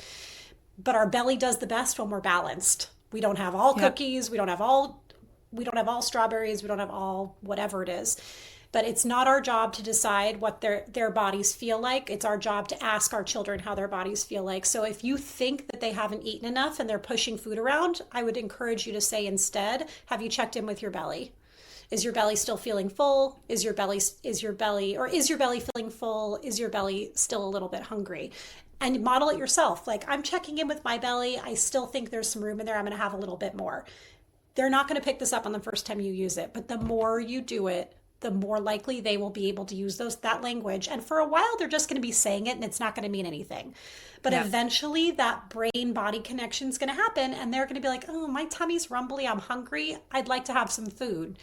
But our belly does the best when we're balanced. We don't have all cookies, we don't have all strawberries, we don't have all whatever it is. But it's not our job to decide what their bodies feel like. It's our job to ask our children how their bodies feel like. So if you think that they haven't eaten enough and they're pushing food around, I would encourage you to say instead, have you checked in with your belly? Is your belly still feeling full? Is your belly feeling full? Is your belly still a little bit hungry? And model it yourself. Like, I'm checking in with my belly. I still think there's some room in there. I'm going to have a little bit more. They're not going to pick this up on the first time you use it, but the more you do it, the more likely they will be able to use that language. And for a while, they're just going to be saying it and it's not going to mean anything. But eventually that brain-body connection is going to happen, and they're going to be like, oh, my tummy's rumbly. I'm hungry. I'd like to have some food.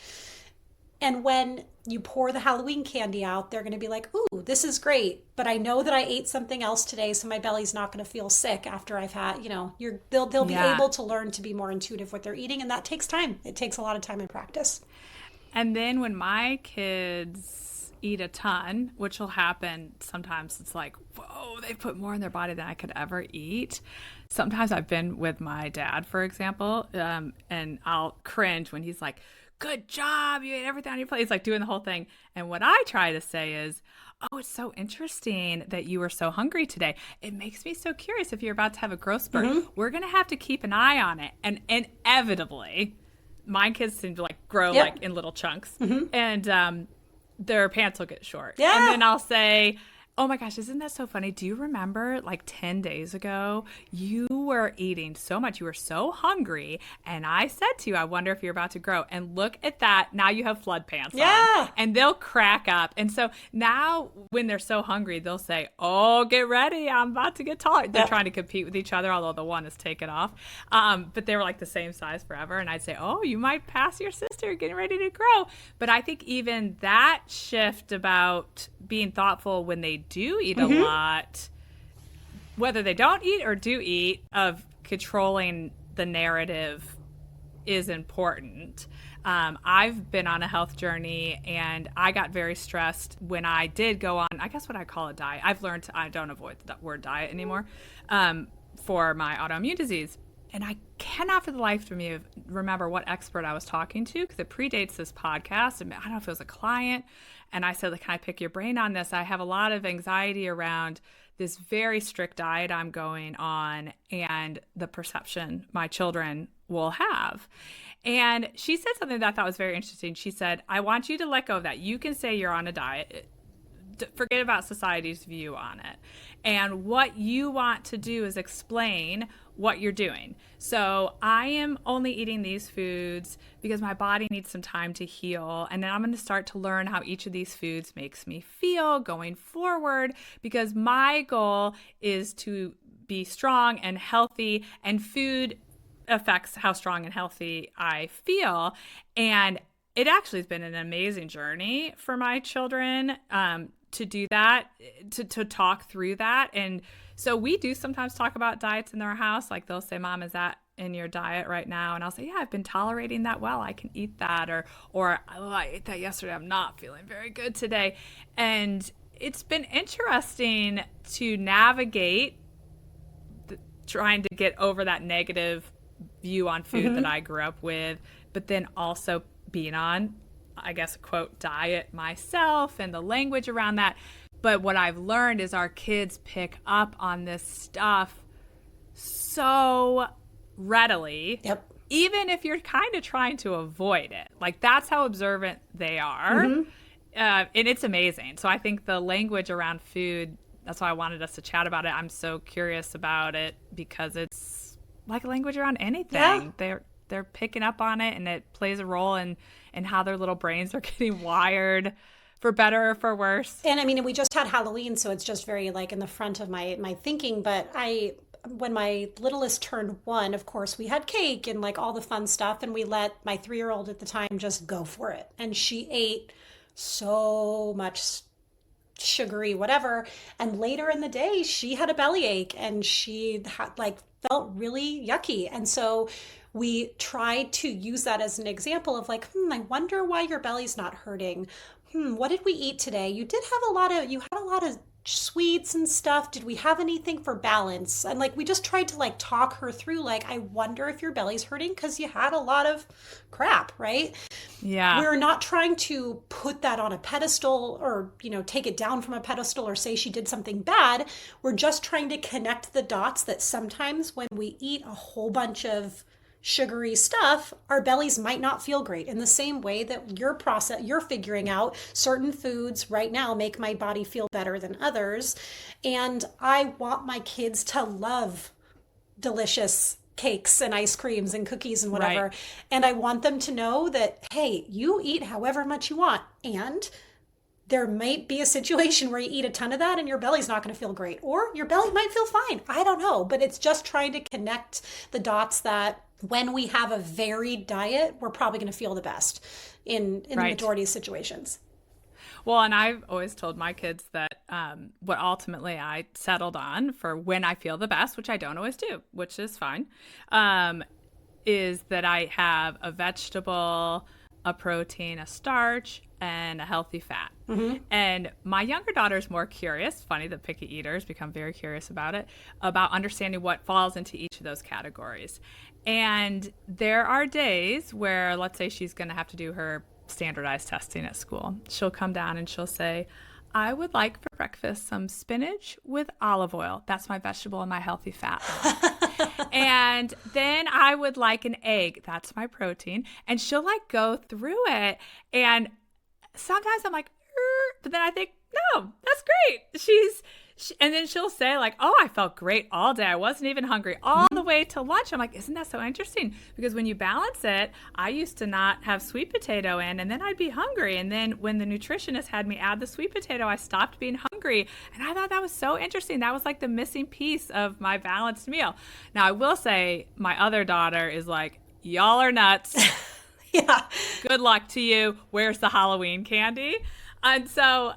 And when you pour the Halloween candy out, they're going to be like, ooh, this is great, but I know that I ate something else today, so my belly's not going to feel sick after I've had, they'll be able to learn to be more intuitive with their eating, and that takes time. It takes a lot of time and practice. And then when my kids eat a ton, which will happen sometimes, it's like, whoa, they put more in their body than I could ever eat. Sometimes I've been with my dad, for example, and I'll cringe when he's like, good job, you ate everything on your plate. He's like doing the whole thing. And what I try to say is, oh, it's so interesting that you were so hungry today. It makes me so curious if you're about to have a growth spurt. We're going to have to keep an eye on it. And inevitably, my kids seem to grow in little chunks. And their pants will get short. And then I'll say, Oh my gosh, isn't that so funny? Do you remember like 10 days ago, you were eating so much, you were so hungry, and I said to you, I wonder if you're about to grow. And look at that, now you have flood pants on. And they'll crack up. And so now when they're so hungry, they'll say, oh, get ready, I'm about to get taller. They're trying to compete with each other, although the one is taken off. But they were like the same size forever. And I'd say, oh, you might pass your sister, getting ready to grow. But I think even that shift about being thoughtful when they do eat a lot, whether they don't eat or do eat, of controlling the narrative is important. I've been on a health journey, and I got very stressed when I did go on, I guess what I call a diet. I've learned I don't avoid the word diet anymore for my autoimmune disease. And I cannot for the life of me remember what expert I was talking to, because it predates this podcast. And I don't know if it was a client. And I said, can I pick your brain on this? I have a lot of anxiety around this very strict diet I'm going on and the perception my children will have. And she said something that I thought was very interesting. She said, I want you to let go of that. You can say you're on a diet. Forget about society's view on it. And what you want to do is explain what you're doing. So I am only eating these foods because my body needs some time to heal. And then I'm going to start to learn how each of these foods makes me feel going forward, because my goal is to be strong and healthy, and food affects how strong and healthy I feel. And it actually has been an amazing journey for my children to do that, to talk through that. And so we do sometimes talk about diets in our house. Like they'll say, Mom, is that in your diet right now? And I'll say, yeah, I've been tolerating that well. I can eat that. Or oh, I ate that yesterday. I'm not feeling very good today. And it's been interesting to navigate trying to get over that negative view on food that I grew up with, but then also being on, I guess, quote, diet myself and the language around that. But what I've learned is our kids pick up on this stuff so readily, even if you're kind of trying to avoid it. Like, that's how observant they are. And it's amazing. So I think the language around food, that's why I wanted us to chat about it. I'm so curious about it because it's like language around anything. They're picking up on it, and it plays a role in how their little brains are getting wired, for better or for worse. And I mean, we just had Halloween, so it's just very like in the front of my thinking. But when my littlest turned 1, of course, we had cake and like all the fun stuff, and we let my 3-year-old at the time just go for it. And she ate so much sugary whatever, and later in the day she had a bellyache, and she had like felt really yucky. And so we tried to use that as an example of like, I wonder why your belly's not hurting. What did we eat today? You had a lot of sweets and stuff. Did we have anything for balance? And like, we just tried to like talk her through, like, I wonder if your belly's hurting because you had a lot of crap, right? Yeah. We're not trying to put that on a pedestal or, take it down from a pedestal or say she did something bad. We're just trying to connect the dots that sometimes when we eat a whole bunch of sugary stuff, our bellies might not feel great, in the same way that you're figuring out certain foods right now make my body feel better than others. And I want my kids to love delicious cakes and ice creams and cookies and whatever. Right. And I want them to know that, hey, you eat however much you want, and there might be a situation where you eat a ton of that and your belly's not going to feel great, or your belly might feel fine. I don't know, but it's just trying to connect the dots that when we have a varied diet, we're probably going to feel the best in the majority of situations. Well, and I've always told my kids that what ultimately I settled on for when I feel the best, which I don't always do, which is fine, is that I have a vegetable, a protein, a starch, and a healthy fat. And my younger daughter's more curious. Funny that picky eaters become very curious about it, about understanding what falls into each of those categories. And there are days where, let's say she's going to have to do her standardized testing at school. She'll come down and she'll say, I would like for breakfast some spinach with olive oil. That's my vegetable and my healthy fat. And then I would like an egg. That's my protein. And she'll like go through it. And sometimes I'm like, but then I think, No, that's great. And then she'll say like, oh, I felt great all day. I wasn't even hungry all the way to lunch. I'm like, isn't that so interesting? Because when you balance it, I used to not have sweet potato in, and then I'd be hungry. And then when the nutritionist had me add the sweet potato, I stopped being hungry. And I thought that was so interesting. That was like the missing piece of my balanced meal. Now, I will say my other daughter is like, y'all are nuts. Yeah. Good luck to you. Where's the Halloween candy? And so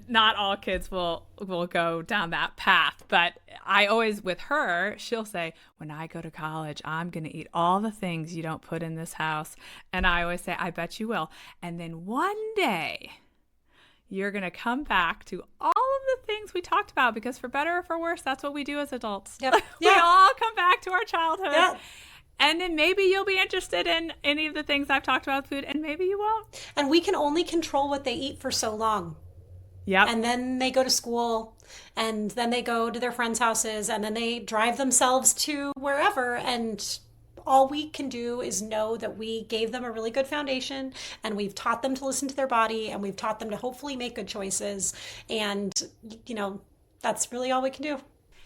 not all kids will go down that path. But I always, with her, she'll say, when I go to college, I'm going to eat all the things you don't put in this house. And I always say, I bet you will. And then one day, you're going to come back to all of the things we talked about, because for better or for worse, that's what we do as adults. Yep. We all come back to our childhood. Yeah. And then maybe you'll be interested in any of the things I've talked about with food, and maybe you won't. And we can only control what they eat for so long. Yep. And then they go to school, and then they go to their friends' houses, and then they drive themselves to wherever. And all we can do is know that we gave them a really good foundation, and we've taught them to listen to their body, and we've taught them to hopefully make good choices. And, that's really all we can do.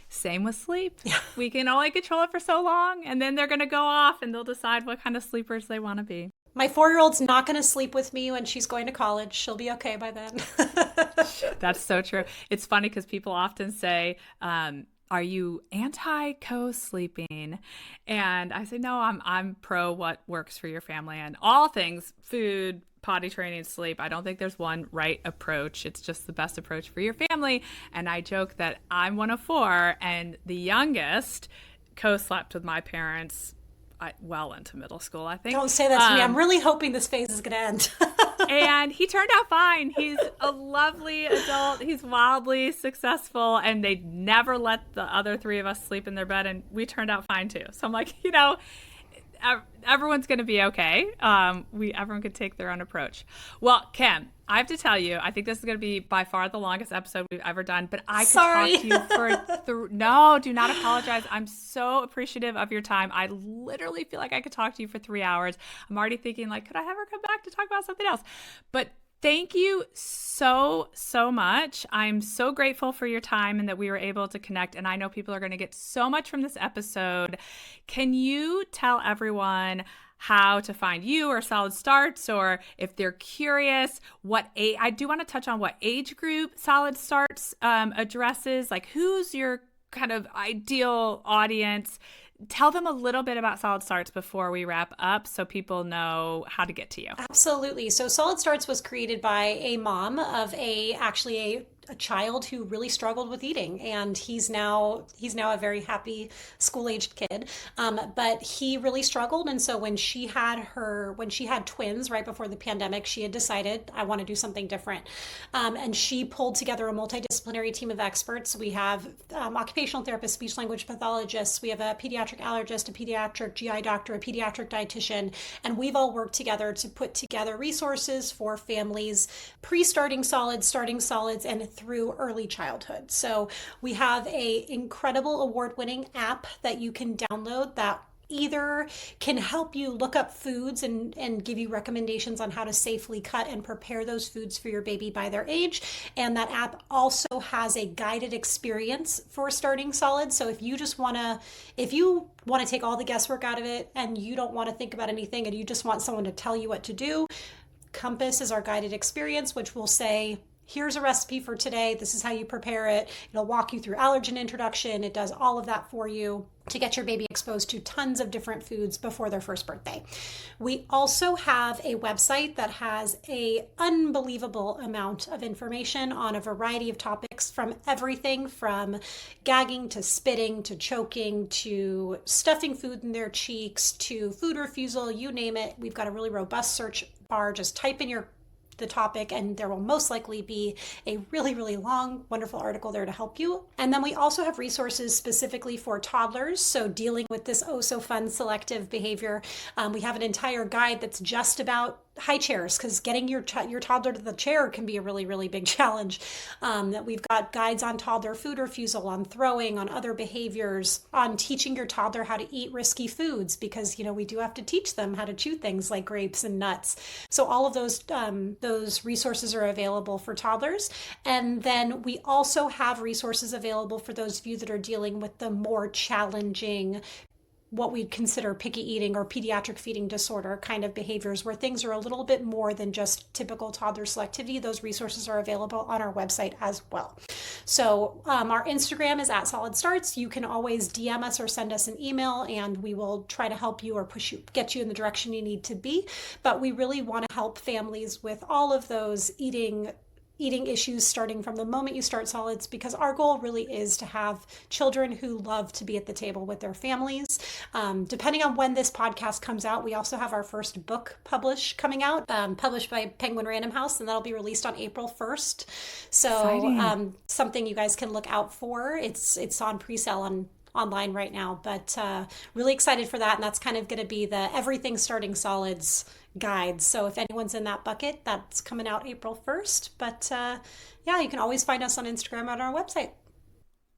Same with sleep. We can only control it for so long, and then they're going to go off and they'll decide what kind of sleepers they want to be. My 4-year-old's not going to sleep with me when she's going to college. She'll be okay by then. That's so true. It's funny because people often say, are you anti-co-sleeping? And I say, no, I'm pro what works for your family and all things food, potty training, sleep. I don't think there's one right approach. It's just the best approach for your family. And I joke that I'm one of 4, and the youngest co-slept with my parents well into middle school, I think. Don't say that to me. I'm really hoping this phase is going to end. And he turned out fine. He's a lovely adult. He's wildly successful, and they never let the other 3 of us sleep in their bed, and we turned out fine too. So I'm like, everyone's going to be okay. Everyone can take their own approach. Well, Kim, I have to tell you, I think this is going to be by far the longest episode we've ever done, but I could talk to you for no, do not apologize. I'm so appreciative of your time. I literally feel like I could talk to you for 3 hours. I'm already thinking like, could I have her come back to talk about something else? But thank you so, so much. I'm so grateful for your time and that we were able to connect. And I know people are going to get so much from this episode. Can you tell everyone how to find you or Solid Starts, or if they're curious, what age? I do want to touch on what age group Solid Starts addresses. Like, who's your kind of ideal audience? Tell them a little bit about Solid Starts before we wrap up so people know how to get to you. Absolutely. So Solid Starts was created by a mom of a child who really struggled with eating, and he's now a very happy school-aged kid. But he really struggled, and so when she had twins right before the pandemic, she had decided, I want to do something different. And she pulled together a multidisciplinary team of experts. We have occupational therapists, speech language pathologists, we have a pediatric allergist, a pediatric GI doctor, a pediatric dietitian, and we've all worked together to put together resources for families pre-starting solids, starting solids, and through early childhood. So we have a incredible award-winning app that you can download that either can help you look up foods and give you recommendations on how to safely cut and prepare those foods for your baby by their age. And that app also has a guided experience for starting solids. So if you want to take all the guesswork out of it and you don't want to think about anything and you just want someone to tell you what to do, Compass is our guided experience, which will say, here's a recipe for today. This is how you prepare it. It'll walk you through allergen introduction. It does all of that for you to get your baby exposed to tons of different foods before their first birthday. We also have a website that has an unbelievable amount of information on a variety of topics, from everything from gagging to spitting to choking to stuffing food in their cheeks to food refusal, you name it. We've got a really robust search bar. Just type in the topic and there will most likely be a really, really long, wonderful article there to help you. And then we also have resources specifically for toddlers. So dealing with this oh so fun selective behavior. We have an entire guide that's just about high chairs, because getting your toddler to the chair can be a really, really big challenge. That we've got guides on toddler food refusal, on throwing, on other behaviors, on teaching your toddler how to eat risky foods, because we do have to teach them how to chew things like grapes and nuts. So all of those resources are available for toddlers. And then we also have resources available for those of you that are dealing with the more challenging, what we'd consider picky eating or pediatric feeding disorder kind of behaviors, where things are a little bit more than just typical toddler selectivity. Those resources are available on our website as well. So our Instagram is @SolidStarts. You can always DM us or send us an email, and we will try to help you or get you in the direction you need to be. But we really want to help families with all of those eating issues, starting from the moment you start solids, because our goal really is to have children who love to be at the table with their families. Depending on when this podcast comes out, we also have our first book published by Penguin Random House, and that'll be released on April 1st. So something you guys can look out for. It's on pre-sale online right now, but really excited for that. And that's kind of going to be the everything starting solids guide. So if anyone's in that bucket, that's coming out April 1st. But you can always find us on Instagram on our website.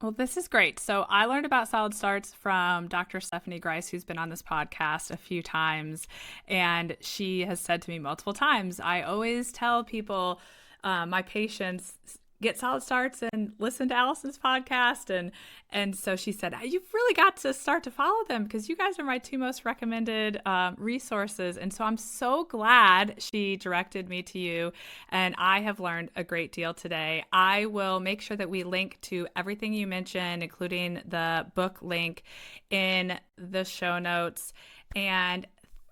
Well, this is great. So I learned about Solid Starts from Dr. Stephanie Grice, who's been on this podcast a few times. And she has said to me multiple times, I always tell people, my patients, get Solid Starts and listen to Allison's podcast. And so she said, you've really got to start to follow them, because you guys are my two most recommended resources. And so I'm so glad she directed me to you. And I have learned a great deal today. I will make sure that we link to everything you mentioned, including the book link, in the show notes. And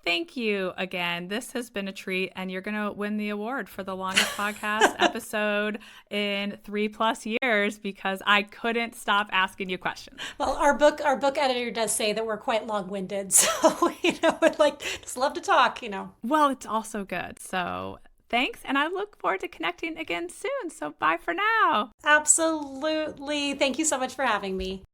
thank you again. This has been a treat, and you're going to win the award for the longest podcast episode in 3+ years, because I couldn't stop asking you questions. Well, our book editor does say that we're quite long-winded, so we'd just love to talk. Well, it's also good. So thanks, and I look forward to connecting again soon. So bye for now. Absolutely. Thank you so much for having me.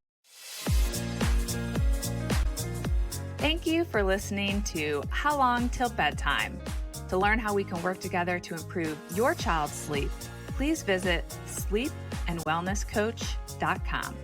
Thank you for listening to How Long Till Bedtime. To learn how we can work together to improve your child's sleep, please visit sleepandwellnesscoach.com.